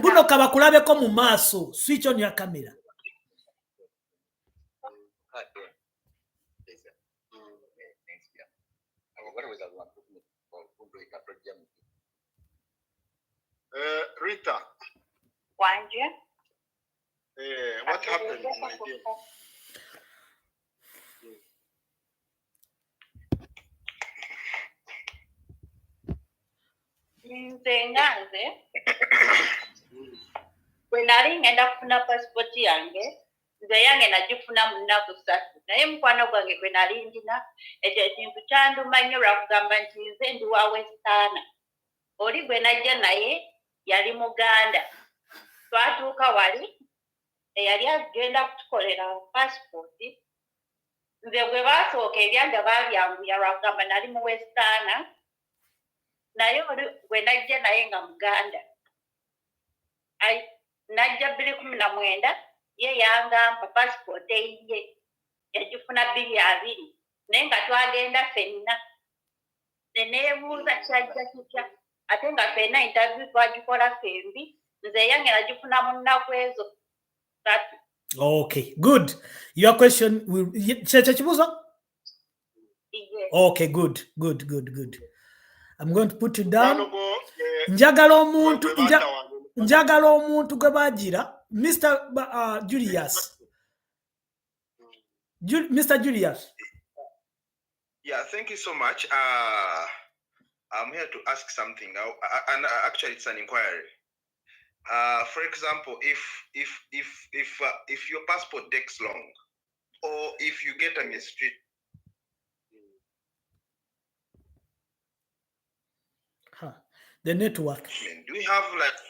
Buno kabakulabeko mu maaso, switch on your camera. Rita. What happened, my dear? When I ngenda kufuna passport yange nze yange nagifuna mu nnaku 3 naye mukwano gwange gwe nali ndina ekyo ekintu kyanduma nnyo lwakugamba nti nze ndi wa Westana oli gwe najja naye yali Muganda twatuuka wali eyali agenda kutukolera passport nze bwe basooka ebyanga babyanguya lwakugamba nali mu Westana naye oli gwe najja naye nga Muganda najja 2019 ye yangamba passport eyiye yagifuna 2020 naye nga twagenda ffenna neneebuuza kyajja kitya ate nga ffenna interview twagikola fembi nze yange nagifuna mu nnaku ezo 3. Okay, good. Your question will Chibuzo? Yes. Okay, good. I'm going to put you down. Njagala omuntu gwe bagira Mr. Julius. Mr. Julius. Yeah, thank you so much. I'm here to ask something, and actually, it's an inquiry. For example, if your passport takes long, or if you get a mistreatment. The network. Do we have like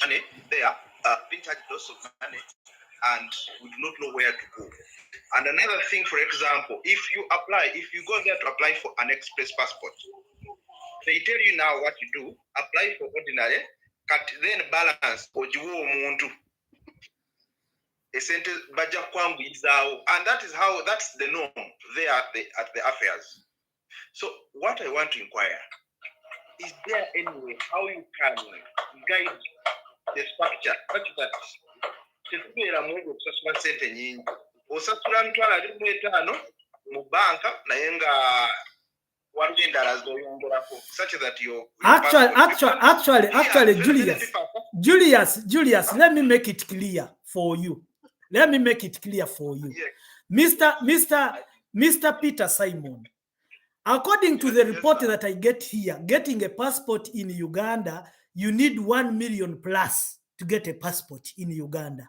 money there, being charged lots of money, and we do not know where to go? And another thing, for example, if you go there to apply for an express passport, they tell you now what to do. Apply for ordinary, cut then balance ojiwo omuntu. And that's the norm there at the affairs. So what I want to inquire, is there any way how you can guide the structure such that tetubeera mu okusasula ssente nyingi osasula $5,000 mu banka naye nga waliwo endala zoyongerako such that your actually Julius, let me make it clear for you. Mr. Peter Simon, according to the report that I get here, getting a passport in Uganda, you need 1 million plus to get a passport in Uganda.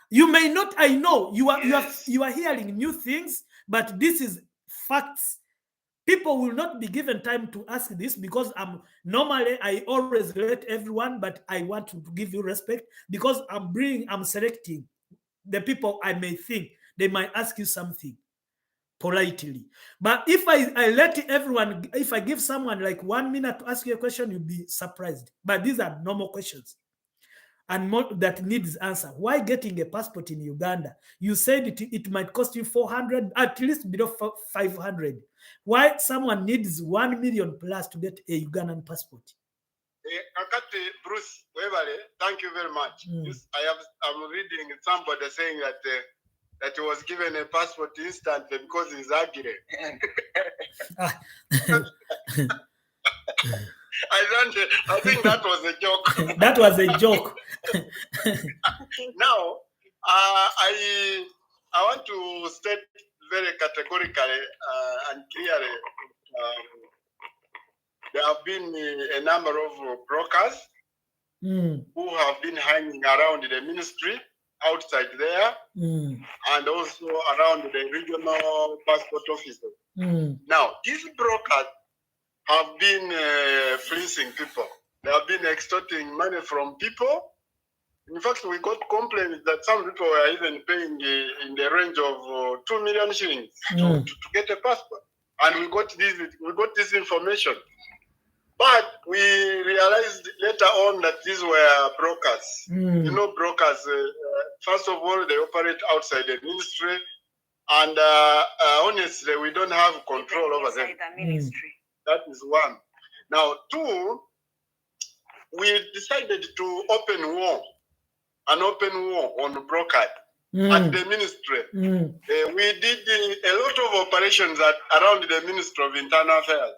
You may not, I know you are hearing new things, but this is facts. People will not be given time to ask this because normally I always let everyone, but I want to give you respect because I'm selecting the people I may think they might ask you something politely. But if I let everyone, if I give someone like 1 minute to ask you a question, you'll be surprised. But these are normal questions and more that needs answer. Why getting a passport in Uganda? You said it might cost you 400, at least below 500. Why someone needs 1 million plus to get a Ugandan passport? Akati Bruce Webale, thank you very much. I'm reading somebody saying that he was given a passport instantly because he's ugly. I think that was a joke. That was a joke. Now, I want to state very categorically and clearly there have been a number of brokers who have been hanging around the ministry outside there and also around the regional passport offices. Now, these brokers have been fleecing people. They have been extorting money from people. In fact, we got complaints that some people were even paying in the range of 2 million shillings to get a passport. And we got this information. But we realized later on that these were brokers. You know, brokers, first of all, they operate outside the ministry. And honestly, we don't have control over them. That is one. Now, two, we decided to open war. An open war on brokers at the ministry. We did a lot of operations around the Ministry of Internal Affairs,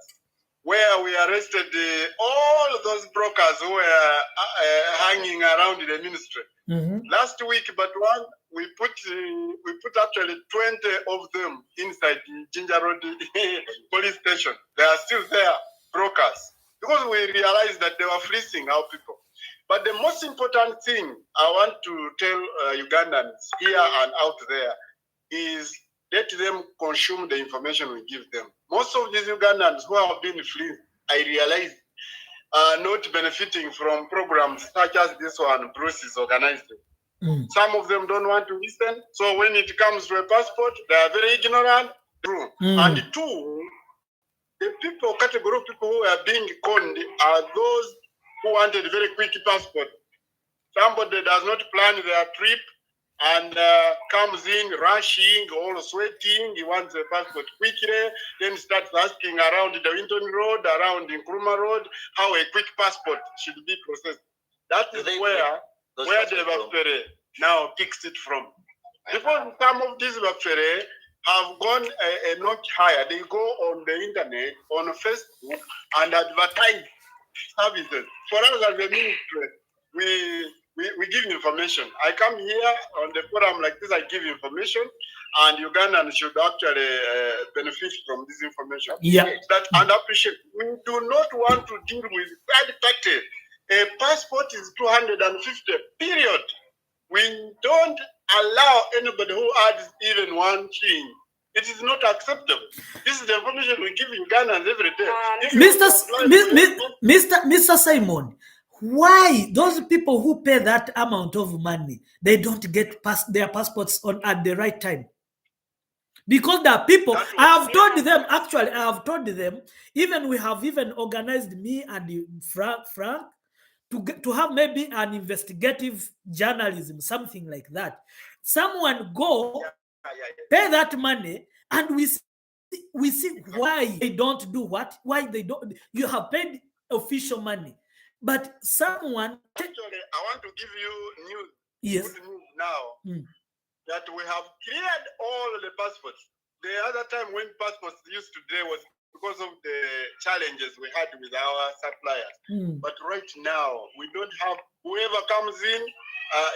where we arrested all those brokers who were hanging around the ministry. Last week, but one, we put actually 20 of them inside the Ginger Road police station. They are still there, brokers, because we realized that they were fleecing our people. But the most important thing I want to tell Ugandans here and out there is let them consume the information we give them. Most of these Ugandans who have been fleeced, I realize, are not benefiting from programs such as this one Bruce is organizing. Some of them don't want to listen. So when it comes to a passport, they are very ignorant. And two, the category of people who are being conned are those who wanted very quick passport. Somebody does not plan their trip and comes in rushing, all sweating. He wants a passport quickly, then starts asking around the Winton Road, around the Nkrumah Road, how a quick passport should be processed. That is where the Bafere now picks it from. Because some of these Bafere have gone a notch higher. They go on the internet, on Facebook, and advertise services. For us as a ministry, we give information. I come here on the forum like this, I give information, and Ugandans should actually benefit from this information. And appreciate. We do not want to deal with third party. A passport is 250, period. We don't allow anybody who adds even one thing. It is not acceptable. This is the information we give Ugandans every day. Mr. Simon, why those people who pay that amount of money, they don't get their passports at the right time? Because there are people, I have told them, even we have even organized, me and Frank to have maybe an investigative journalism, something like that. Someone go pay that money, and we see why they don't do what, why they don't. You have paid official money, but someone actually, I want to give you news. Yes. Good news now that we have cleared all the passports. The other time when passports used to delay was because of the challenges we had with our suppliers. But right now, we don't have, whoever comes in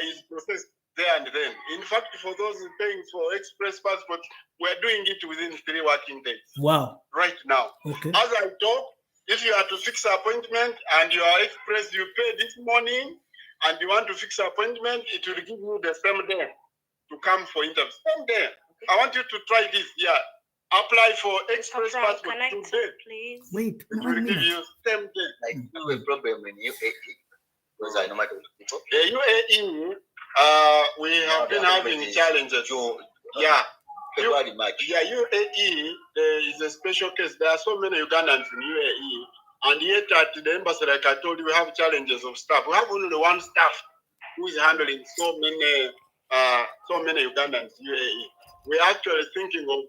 is processed there and then. In fact, for those paying for express passports, we're doing it within 3 working days. Wow. Right now. Okay. As I talk, if you are to fix an appointment and you are express, you pay this morning and you want to fix an appointment, it will give you the same day to come for interview. Same day. I want you to try this. Yeah. Apply for express passport today. Please. Wait. It will give you same day. Like you have a problem in UAE because I know my people. The UAE, we have been having challenges. Yeah. UAE is a special case. There are so many Ugandans in UAE, and yet at the embassy, like I told you, we have challenges of staff. We have only one staff who is handling so many Ugandans in UAE. We're actually thinking of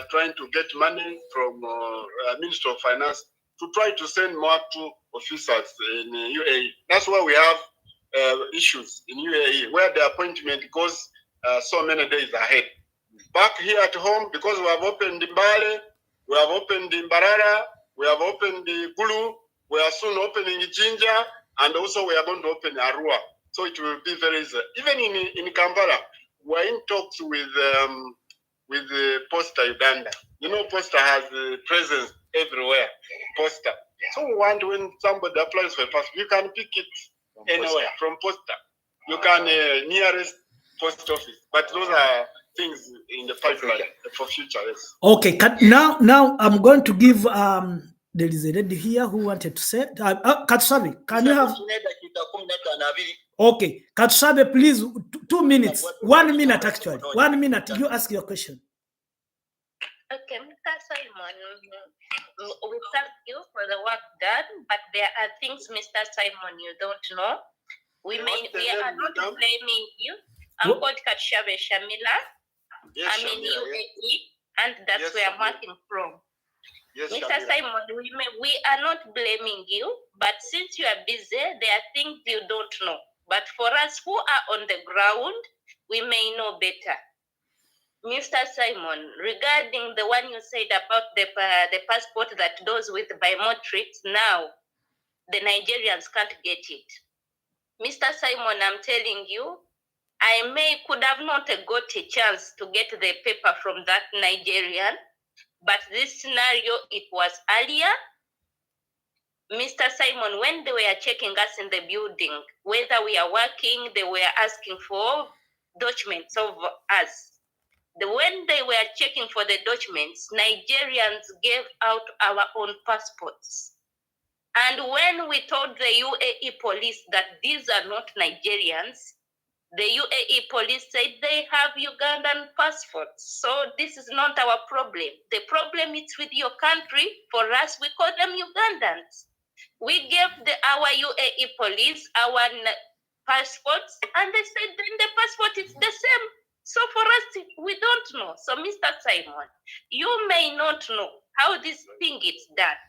trying to get money from Minister of Finance to try to send more to officers in UAE. That's why we have issues in UAE, where the appointment goes so many days ahead. Back here at home, because we have opened the Mbale, we have opened the Mbarara, we have opened the Gulu, we are soon opening Jinja, and also we are going to open Arua. So it will be very easy. Even in Kampala, we're in talks with Posta Uganda. You know, Posta has a presence everywhere. Posta. So we want, when somebody applies for a passport, you can pick it anywhere from Posta. You can nearest post office. But those are things in the pipeline for future. Yes. Okay. Now I'm going to give there is a lady here who wanted to say Katsabe, can you have okay, Katsabe, please, 2 minutes. 1 minute actually. 1 minute. You ask your question. Okay, Mr. Simon, we thank you for the work done, but there are things, Mr. Simon, you don't know. We are not blaming you. I'm called Katshabe Shamila. Yes, I'm in UAE, and that's where I'm working from. Yes, Mr. Simon, we are not blaming you, but since you are busy, there are things you don't know. But for us who are on the ground, we may know better. Mr. Simon, regarding the one you said about the passport that goes with biometrics, now the Nigerians can't get it. Mr. Simon, I'm telling you, I could have not got a chance to get the paper from that Nigerian, but this scenario, it was earlier. Mr. Simon, when they were checking us in the building, whether we are working, they were asking for documents of us. When they were checking for the documents, Nigerians gave out our own passports. And when we told the UAE police that these are not Nigerians, the UAE police said they have Ugandan passports. So this is not our problem. The problem is with your country. For us, we call them Ugandans. We gave our UAE police our passports, and they said then the passport is the same. So for us, we don't know. So Mr. Simon, you may not know how this thing is done,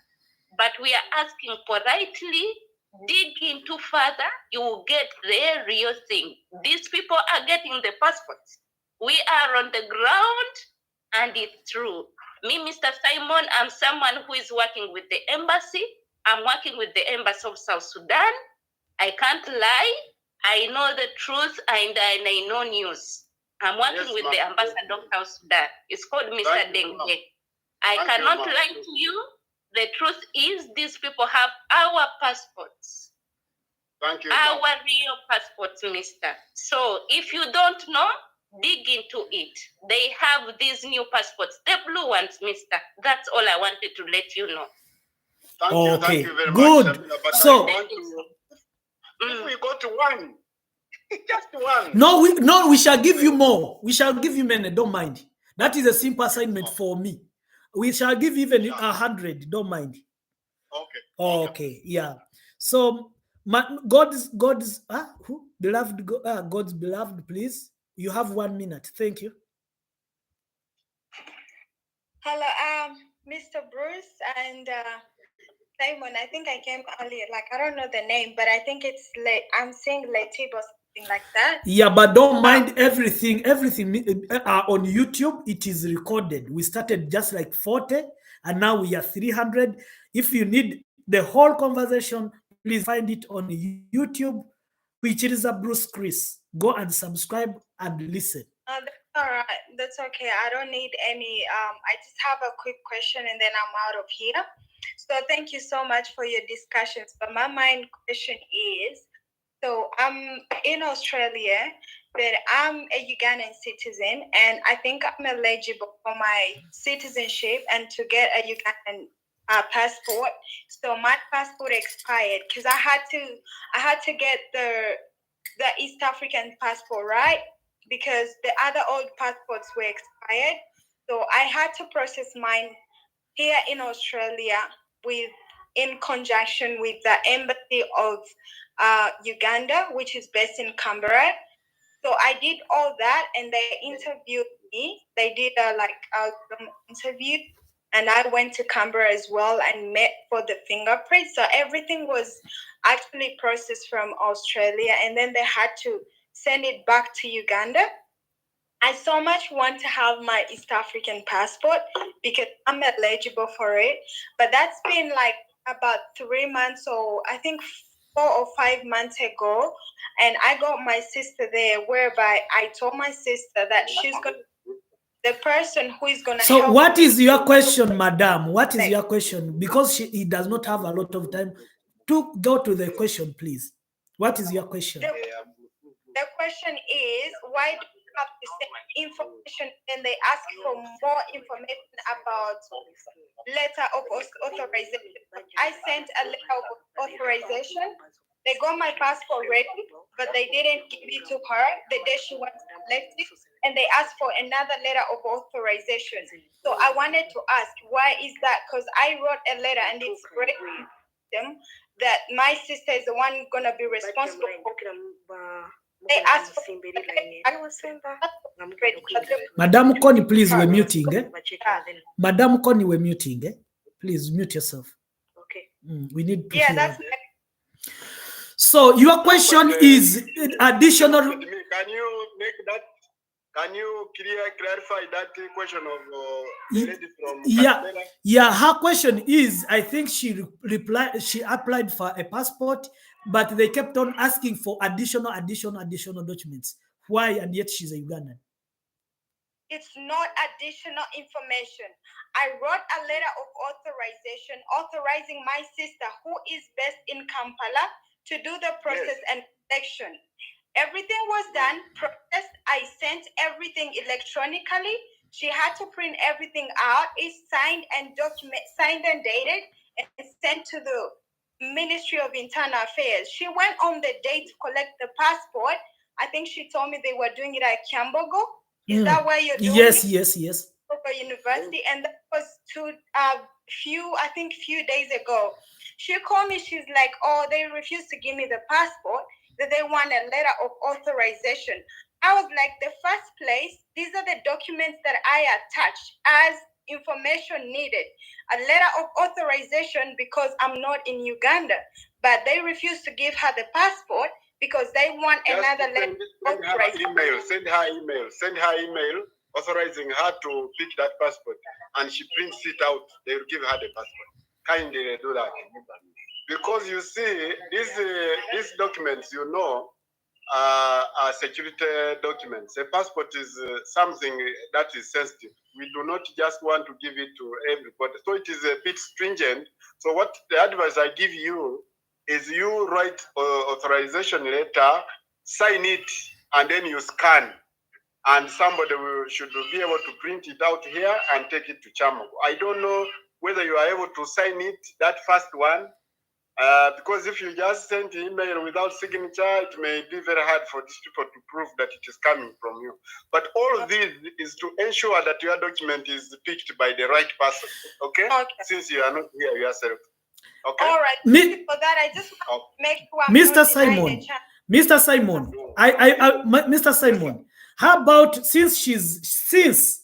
but we are asking politely, dig into further, you will get the real thing. These people are getting the passports. We are on the ground, and it's true. Me, Mr. Simon, I'm someone who is working with the embassy. I'm working with the embassy of South Sudan. I can't lie. I know the truth, and I know news. I'm working with the ambassador of South Sudan. It's called Mr. Denge. I cannot lie to you. The truth is, these people have our passports. Thank you. Our real passports, mister. So if you don't know, dig into it. They have these new passports, the blue ones, mister. That's all I wanted to let you know. Thank you very good. much. But So, I want to, if we go to one, just one. No, we shall give you more. We shall give you many. Don't mind. That is a simple assignment for me. We shall give even 100. Don't mind. Okay. Yeah. So, God's who beloved God's beloved. Please, you have 1 minute. Thank you. Hello, Mr. Bruce and Simon. I think I came earlier. Like I don't know the name, but I think it's I'm saying Letib or something like that. Yeah, but don't mind everything. Everything on YouTube, it is recorded. We started just like 40, and now we are 300. If you need the whole conversation, please find it on YouTube, which is a Bruce Chris. Go and subscribe and listen. That's all right. That's okay. I don't need any. I just have a quick question, and then I'm out of here. So thank you so much for your discussions. But my main question is, so I'm in Australia, but I'm a Ugandan citizen, and I think I'm eligible for my citizenship and to get a Ugandan passport. So my passport expired because I had to get the East African passport, right? Because the other old passports were expired. So I had to process mine here in Australia in conjunction with the embassy of Uganda, which is based in Canberra. So I did all that, and they interviewed me. They did a interview, and I went to Canberra as well and met for the fingerprint. So everything was actually processed from Australia, and then they had to send it back to Uganda. I so much want to have my East African passport because I'm eligible for it. But that's been like about 3 months, or I think 4 or 5 months ago. And I got my sister there, whereby I told my sister that the person who is going to help. So what is your question, madam? What is your question? Because he does not have a lot of time. To go to the question, please. What is your question? The question is, why do you have to send information and they ask for more information about letter of authorization? I sent a letter of authorization. They got my passport ready, but they didn't give it to her the day she went to collect it, and they asked for another letter of authorization. So I wanted to ask, why is that? Because I wrote a letter and it's written them that my sister is the one going to be responsible for. They asked for Madam Connie, please, we're muting. Madam Connie, we're muting. Please mute yourself. Okay. We need to hear. That's so your question is additional. Can you make that? Can you clarify that question of the lady from Canberra? Yeah. Her question is, I think she applied for a passport, but they kept on asking for additional documents. Why? And yet she's a Ugandan. It's not additional information. I wrote a letter of authorization authorizing my sister, who is based in Kampala, to do the process and collection. Everything was done, processed. I sent everything electronically. She had to print everything out. It's signed and dated and sent to the Ministry of Internal Affairs. She went on the day to collect the passport. I think she told me they were doing it at Kyambogo. Is that where you're doing it? Yes. University, and that was few days ago. She called me. She's like, "Oh, they refused to give me the passport. That they want a letter of authorization." I was like, "The first place, these are the documents that I attached as information needed. A letter of authorization because I'm not in Uganda, but they refused to give her the passport because they want another letter." Send her email authorizing her to pick that passport, and she prints it out. They will give her the passport. Kindly do that, because you see these documents, are security documents. A passport is something that is sensitive. We do not just want to give it to everybody, so it is a bit stringent. So what the advice I give you is you write authorization letter, sign it, and then you scan. And somebody should be able to print it out here and take it to Chamogo. I don't know whether you are able to sign it, that first one, because if you just send the email without signature, it may be very hard for these people to prove that it is coming from you. But all of this is to ensure that your document is picked by the right person, okay? Since you are not here yourself. Okay. All right. Thank you for that. I just want to make sure I'm Mr. not Simon, denying the chance. Mr. Simon, Mr. Simon, how about since she's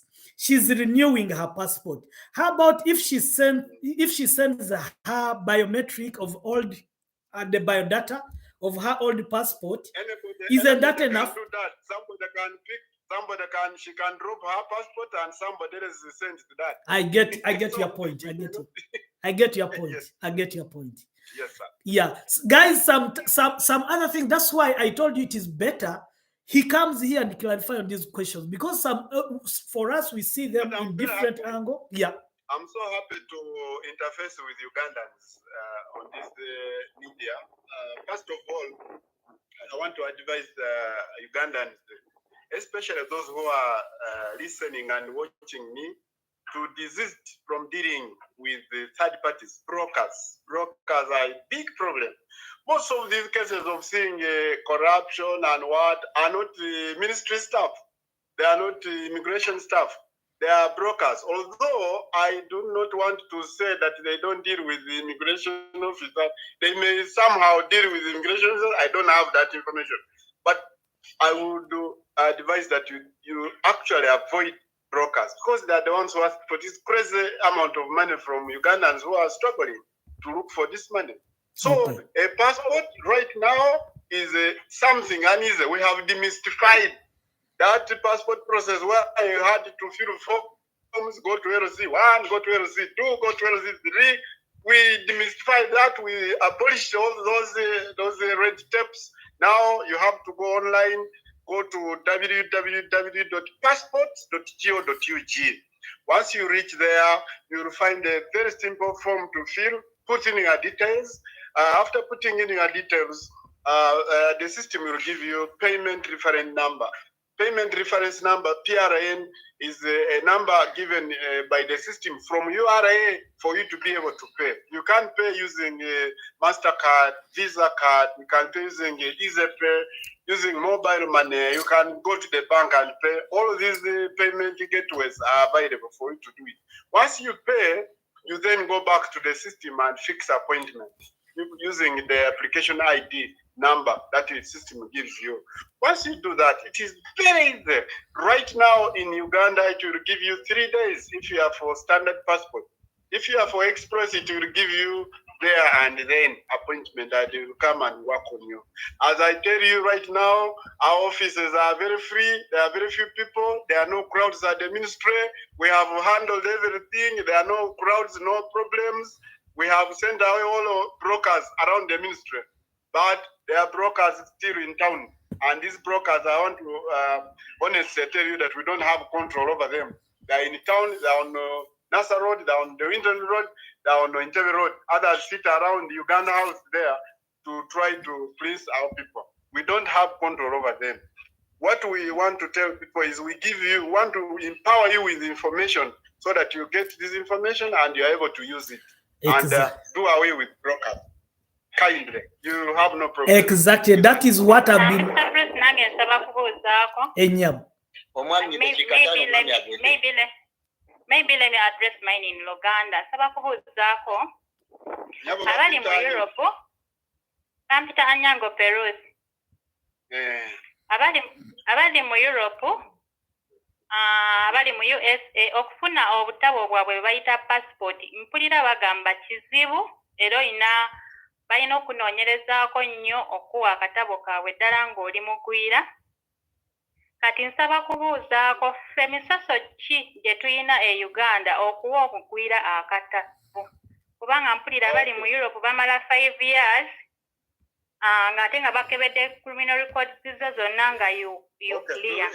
renewing her passport, how about if she sends her biometric of old the biodata of her old passport? Isn't that enough? Can do that. She can drop her passport and somebody else is sent to that. I get your point. I get your point. Yes. I get your point. Yes, sir. Yeah, guys, some other thing. That's why I told you it is better he comes here and clarify on these questions, because some for us we see them in different angle. Yeah, I'm so happy to interface with Ugandans on this media. First of all, I want to advise Ugandans, especially those who are listening and watching me, to desist from dealing with the third parties, brokers. Brokers are a big problem. Most of these cases of seeing corruption and what are not ministry staff. They are not immigration staff. They are brokers. Although I do not want to say that they don't deal with the immigration officer, they may somehow deal with the immigration officer. I don't have that information. But I would advise that you actually avoid brokers, because they are the ones who ask for this crazy amount of money from Ugandans who are struggling to look for this money. So a passport right now is something uneasy. We have demystified that passport process where you had to fill forms, go to LC1, go to LC2, go to LC3. We demystified that. We abolished all those red tapes. Now you have to go online. Go to www.passports.go.ug. Once you reach there, you will find a very simple form to fill. Put in your details. After putting in your details, the system will give you payment reference number. Payment reference number, PRN, is a number given by the system from URA for you to be able to pay. You can't pay using MasterCard, Visa card. You can pay using EasyPay, using mobile money. You can go to the bank and pay. All of these payment gateways are available for you to do it. Once you pay, you then go back to the system and fix appointment using the application ID number that the system gives you. Once you do that, it is very easy. Right now in Uganda, it will give you 3 days if you are for standard passport. If you are for express, it will give you there and then appointment that they will come and work on you. As I tell you right now, our offices are very free. There are very few people. There are no crowds at the ministry. We have handled everything. There are no crowds, no problems. We have sent away all brokers around the ministry, but there are brokers still in town. And these brokers, I want to honestly tell you that we don't have control over them. They're in town, they're on Nasa Road, they're on the Winton Road, they're on the Entebbe Road. Others sit around the Uganda House there to try to please our people. We don't have control over them. What we want to tell people is we want to empower you with information so that you get this information and you're able to use it. And do away with brokers. Kindly. You have no problem. Exactly. That is what I've been. Maybe let me address mine in Luganda. Sabakubuzaako. Abali mu Europe. Kampita Anyango Perus. Abali mu Europe. Abali mu USA okufuna obutabo bwabwe bayita passport. Mpulira bagamba kizibu era balina okunoonyerezaako nnyo okuwa akatabo kaabwe ddala ng'oli mugwira. Kati nsaba kubuuzaako ffe misoso ki gye tulina e Uganda okuwa omugwira akatabo? Kubanga mpulira bali mu Europe bamala 5 years ng'ate nga bakebedde criminal records zo zonna nga you clear.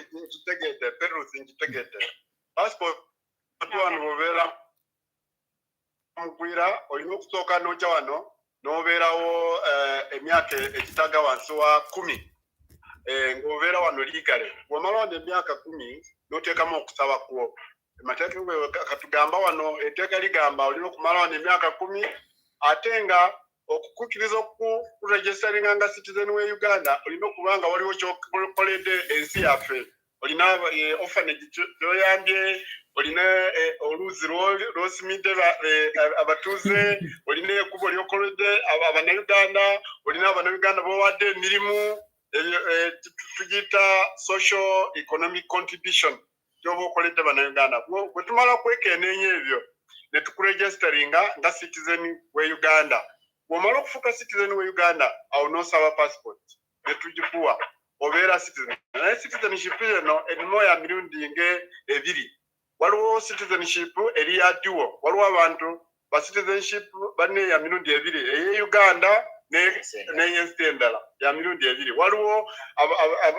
Nkitegedde. Passport wano obeera mugwira olina okusooka n'ojja wano n'obeerawo emyaka ekitaga wansi wa 10 ng'obeera wano legally bw'omala wano emyaka 10 n'oteekamu okusaba kwo amateeka katugamba wano etteeka ligamba olina okumala wano emyaka 10 ate nga okukkiriza okuregisteringa nga citizen we Uganda olina okuba nga waliwo kyokoledde ensi yaffe olina orphanage kyoyambye olina oluuzi lw'osimidde abatuuze olina ekkubo lyokoledde abannayuganda olina abannayuganda b'owadde emirimu tugiyita social economic contribution gyoba okoledde bannayuganda bwe tumala kwekenneenya ebyo ne tukuregisteringa nga citizen we Uganda bw'omala okufuuka citizen we Uganda awo n'osaba passport ne tugikuwa obeera citizen naye citizenship eno erimu ya mirundi ebiri waliwo citizenship eri ya dual waliwo abantu ba citizenship banne ya mirundi ebiri eye Uganda n'eyensi endala ya mirundi ebiri waliwo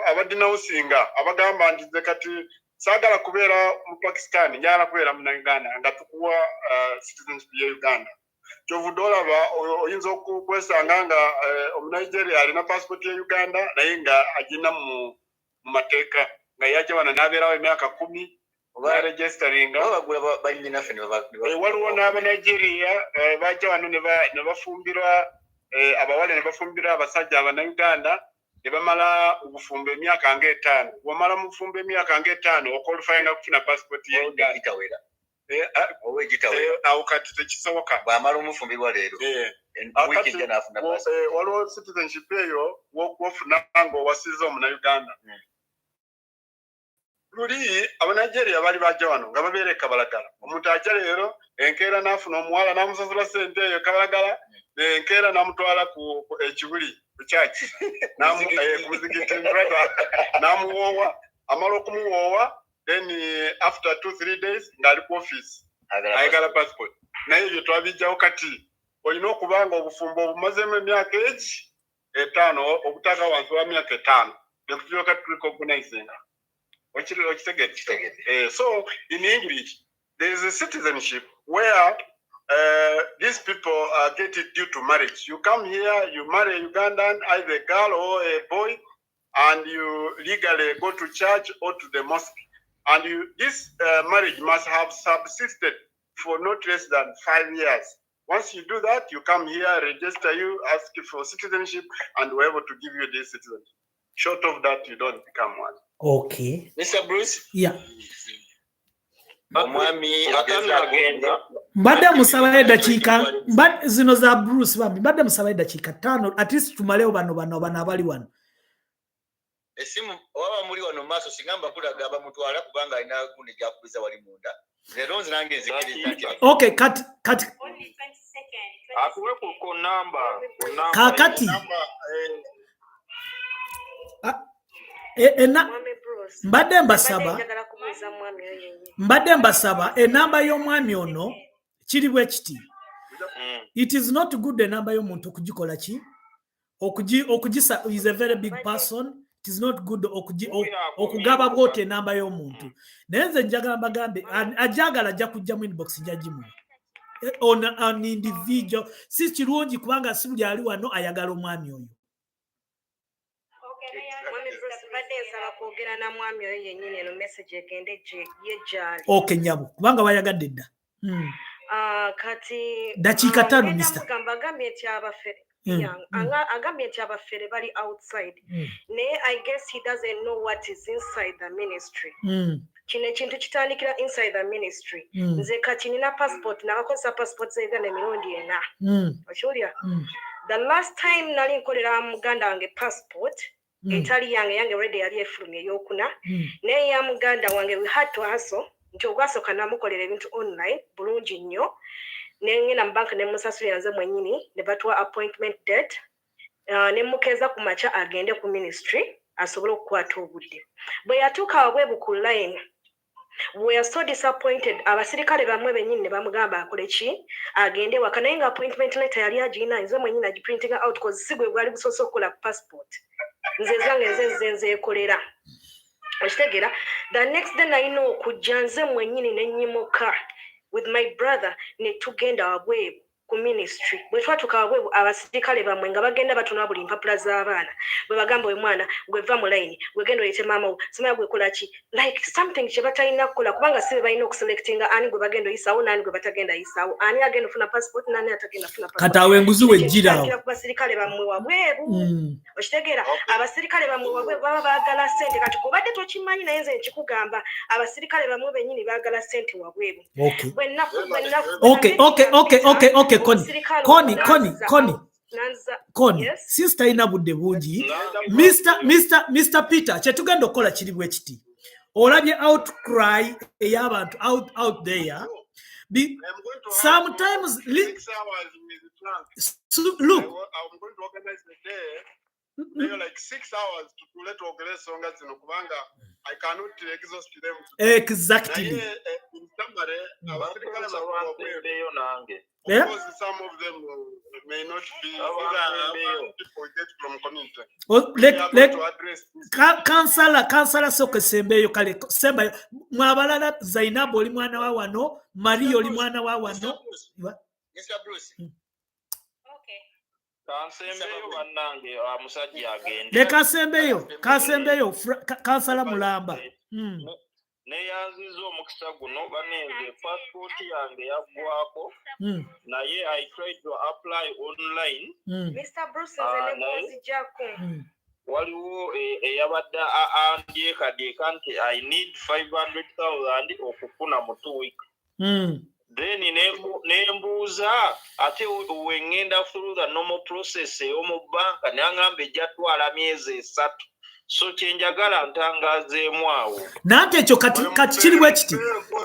abadinawusinga abagamba nti nze kati saagala kubeera mu Pakistan njagala kubeera mu Uganda nga tukuwa citizenship ya Uganda kyovudde olaba oyinza okwesanga nga omunigeria alina passport ya Uganda naye nga agina mu mateeka nga yajja wano n'abeerawo emyaka 10 oba registeringa waliwo n'abanigeria bajja wano ne bafumbirwa abawala ne bafumbirwa abasajja abannayuganda ne bamala obufumbo emyaka nga 5 bw'omala mu bufumbo emyaka nga 5 okwalifayinga kufuna passport ya Uganda awo kati tekisoboka bw'amala omufumbirwa leero waliwo citizenship eyo wofuna ng'owasizza omunayuganda luli abanigeria bali bajja wano nga babeera ekabalagala omuntu ajja leero enkeera n'afuna omuwala n'amusasula sente eyo ekabalagala enkeera n'amutwala ku ekibuli ku kyaki ku muzigiti n'amuwoowa amala okumuwoowa then after 2-3 days ng'ali ku office ayagala passport naye ebyo twabijjawo kati olina okuba nga obufumbo obumazemu emyaka 5 obutaga wansi wa myaka 5 nekutulyoka tulicognizinga so in English there is a citizenship where these people get it due to marriage. You come here, you marry a Ugandan, either a girl or a boy, and you legally go to church or to the mosque. And this marriage must have subsisted for not less than 5 years. Once you do that, you come here, register you, ask you for citizenship, and we're able to give you this citizenship. Short of that, you don't become one. Okay. Mr. Bruce? Yeah. Mbadde musaba eddakiika zino za Bruce bambi mbadde musaba eddakiika 5 at least tumalewo bano abali wano. Esimu waba muri wano maaso singamba kulaga abamutwala kubanga alina kundi gyakubiza wali munda. Leero nze nange nzikiriza. Okay, kati only 20 seconds. Akuwe ku namba. Kakati. Mbadde mbasaba enamba y'omwami ono kiri bwe kiti. It is not good enamba y'omuntu okugikola ki okugisa is a very big person. It is not good okugaba bwote enamba y'omuntu. Naye nze njagala mbagambe ajagala ajja kujja mu inbox njagimu on an individual si kirungi kubanga si buli ali wano ayagala omwami oyo. Okay nyabo kubanga bayagadde dda. Kati dakiika 5 Mr. Agambye nti abafere bali outside. Naye I guess he doesn't know what is inside the ministry. Kino ekintu kitandikira inside the ministry. Nze kati nina passport nakakozesa passport za Uganda emirundi 4. Okiwulira? The last time nali nkolera muganda wange passport etali yange ready yali efulumye eyokuna naye ya muganda wange we had to hustle nti ogwasooka namukolera ebintu online bulungi nnyo nengenda mu banka nemusasulira nze mwennyini ne batuwa appointment date nemukeeza ku maca agende ku ministry asobole okukwata obudde bwe yatuuka wabwebu ku line we are so disappointed abasirikale bamwe bennyini ne bamugamba akole ki agende waka naye nga appointment letter yali agina nze mwennyini agiprinting out because sigwe gwali gusoose okukola passport nze zange nze ekolera okitegera the next day nalina okujja nze mwennyini nenyimuka with my brother ne tugenda wabwebu ku ministry bwe twatuka bwe abasirikale bamwe nga bagenda batuna buli mpapula z'abaana bwe bagamba omwana gwe va mu line gwe genda oyite maama wo simanya gwe kola ki like something kye batalina kukola kubanga si balina okuselectinga ani gwe bagenda oyisaawo n'ani gwe batagenda yisaawo ani agenda ofuna passport n'ani atagenda funa passport kati awo enguzi wejjirawo ku basirikale bamwe wabweru okitegeera abasirikale bamwe wabweru baba baagala ssente kati gobadde tokimanyi naye nze nkikugamba abasirikale bamwe bennyini baagala ssente wabweru Koni, sister ina budde bungi. Mr. Peter, chetugenda okola kiri bwe kiti. Olabye outcry ey'abantu out there. Sometimes look. I'm going to organize the day. Like 6 hours to let organize songs in Okubanga. I cannot exhaust them. Exactly. Because some of them may not be people get from community. Kansala soke sembeyo kale semba mwabalala Zainab oli mwana wa wano Mario oli mwana wa wano Mr. Bruce. Okay. Kansembeyo bannange musajja agende. Le kasembeyo kansala mulamba. Neyanziza omukisa guno banenze passport yange yaggwako naye I tried to apply online. Mr. Bruce nzijjako waliwo eyabadde andyekaddyeka nti I need 500,000 okufuna mu 2 weeks. Then nembuuza ate wengenda through the normal process ey'omu banka nangamba ejjatwala myezi 3. So kyenjagala ntangazeemu awo. Nante ekyo kati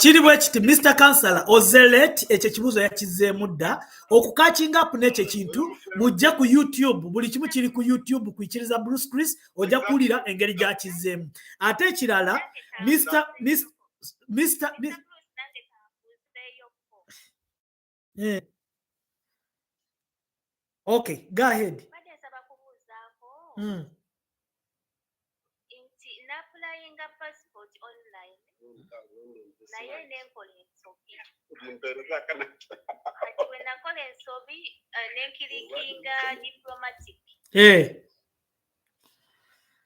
kiri bwe kiti Mr. Kansala ozelet ekyo kibuzo yakizeemu dda okukakinga up n'ekyo kintu mujje ku YouTube buli kimu kiri ku YouTube kuyikiriza Bruce Chris ojja kuwulira engeri gy'akizeemu. Ate ekirala Mr. Okay, go ahead. Passport online. Naye nenkola ensobi. Kati bwe nakola ensobi nenkirikinga diplomatic.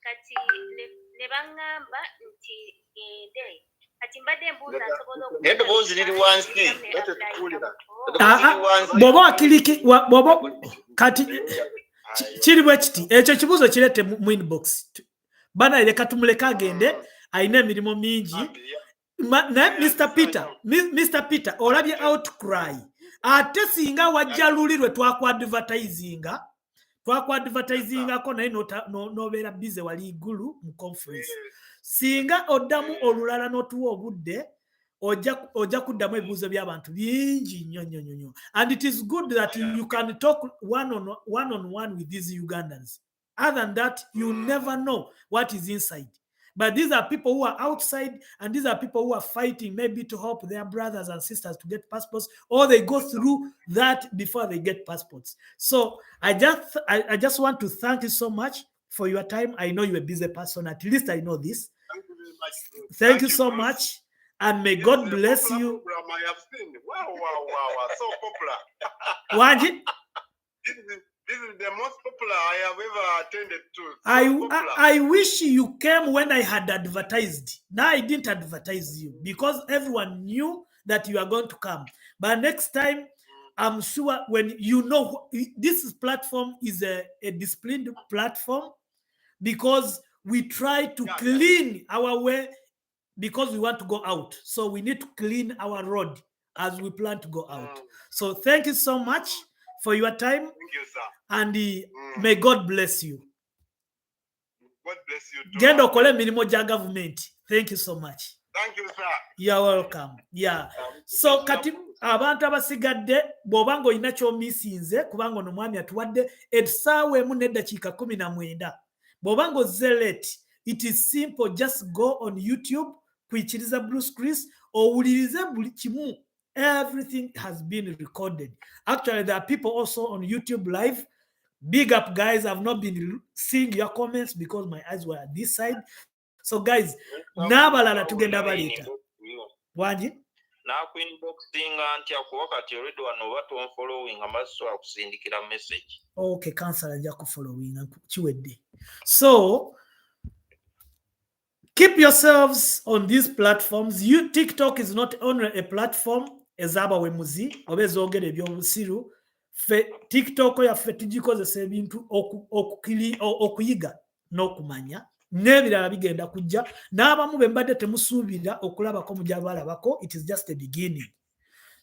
Kati ne baŋŋamba nti gende. Kati mbadde mbuuza nsobola bobo kati kiri bwe kiti ekyo kibuzo kirete mu inbox. Bana ile katumuleka agende aina emirimu mingi na Mr. Peter olabye outcry ate singa wajja lulirwe twakwadvertisinga ko naye nobeera busy wali igulu mu conference singa oddamu olulala n'otuwa obudde ojja kuddamu ebibuuzo by'abantu bingi nnyo and it is good that you can talk one on one with these Ugandans. Other than that, you never know what is inside. But these are people who are outside, and these are people who are fighting maybe to help their brothers and sisters to get passports, or they go through that before they get passports. So I just want to thank you so much for your time. I know you're a busy person. At least I know this. Thank you very much. Thank you so much. And may God bless you. I have seen. Wow. So popular. Wanji? This is the most popular I have ever attended to. I wish you came when I had advertised. Now I didn't advertise you because everyone knew that you are going to come. But next time, I'm sure when you know this platform is a disciplined platform because we try to clean our way because we want to go out. So we need to clean our road as we plan to go out. So thank you so much for your time. Thank you, sir. And may God bless you. God bless you too. Gendo kole milimo ja government. Thank you so much. Thank you, sir. You're welcome. Yeah. So kati abantu abasigadde bw'obanga olina ky'omisinze kubanga ono mwami atuwadde essaawa emu n'eddakiika 19. Bw'obanga ozze late, it is simple. Just go on YouTube, kuyikiriza Bruce Chris, owulirize buli kimu. Everything has been recorded. Actually, there are people also on YouTube live. Big up, guys. I've not been seeing your comments because my eyes were at this side. So, guys, nabalala tugenda baleta. Wanji? na ku inboxing anti wakati already wano watu on following amaso akusindikira message. Okay, cancel aja ku following chiwedde. So keep yourselves on these platforms. TikTok is not only a platform ezaba we muzi obezogere ebyobusiru fe TikTok yaffe tugikozesa ebintu okuyiga n'okumanya n'ebirala bigenda kujja n'abamu be mbadde temusuubira okulabako mujja balabako. It is just a beginning.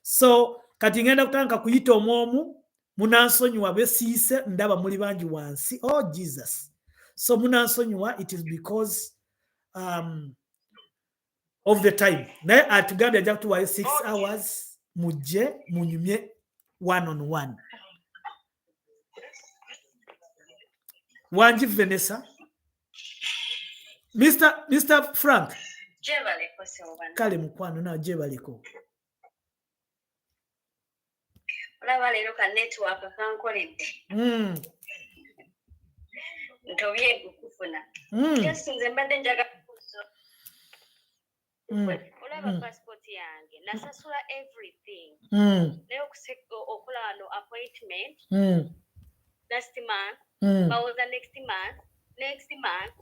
So kati ngenda kutandika kuyita omwomu munansonyiwa besiise ndaba muli bangi wansi. Oh Jesus. So munansonyiwa, it is because of the time. Naye atugambye ajja kutuwayo 6 hours mujje munyumye one on one. Wanji Vanessa. Mr. Frank. Jebaleko Silvan. Kale mukwano na jebaleko. Olaba leero ka network kankoledde. Ntobye kufuna. Just nze mbadde njaga kuso. Olaba passport yange nasasula everything. Naye okola wano appointment. Last month. Bawoza next month.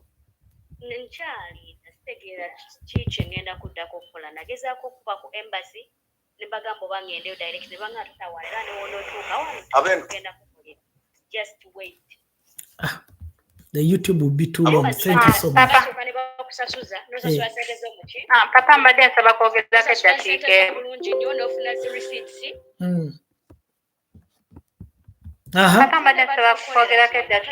Nchali nategera chiche ngenda kudako kukola nagezaako okuva ku embassy nebagamba bangende direct nebanga tutawalira ne wono tuka ngenda kukola. Just wait. The YouTube will be too long. Thank you so much. Papa mbadde nsaba kwogezako eddakiika bulungi nnyo n'ofuna zi receipts. Papa mbadde nsaba kwogezako eddakiika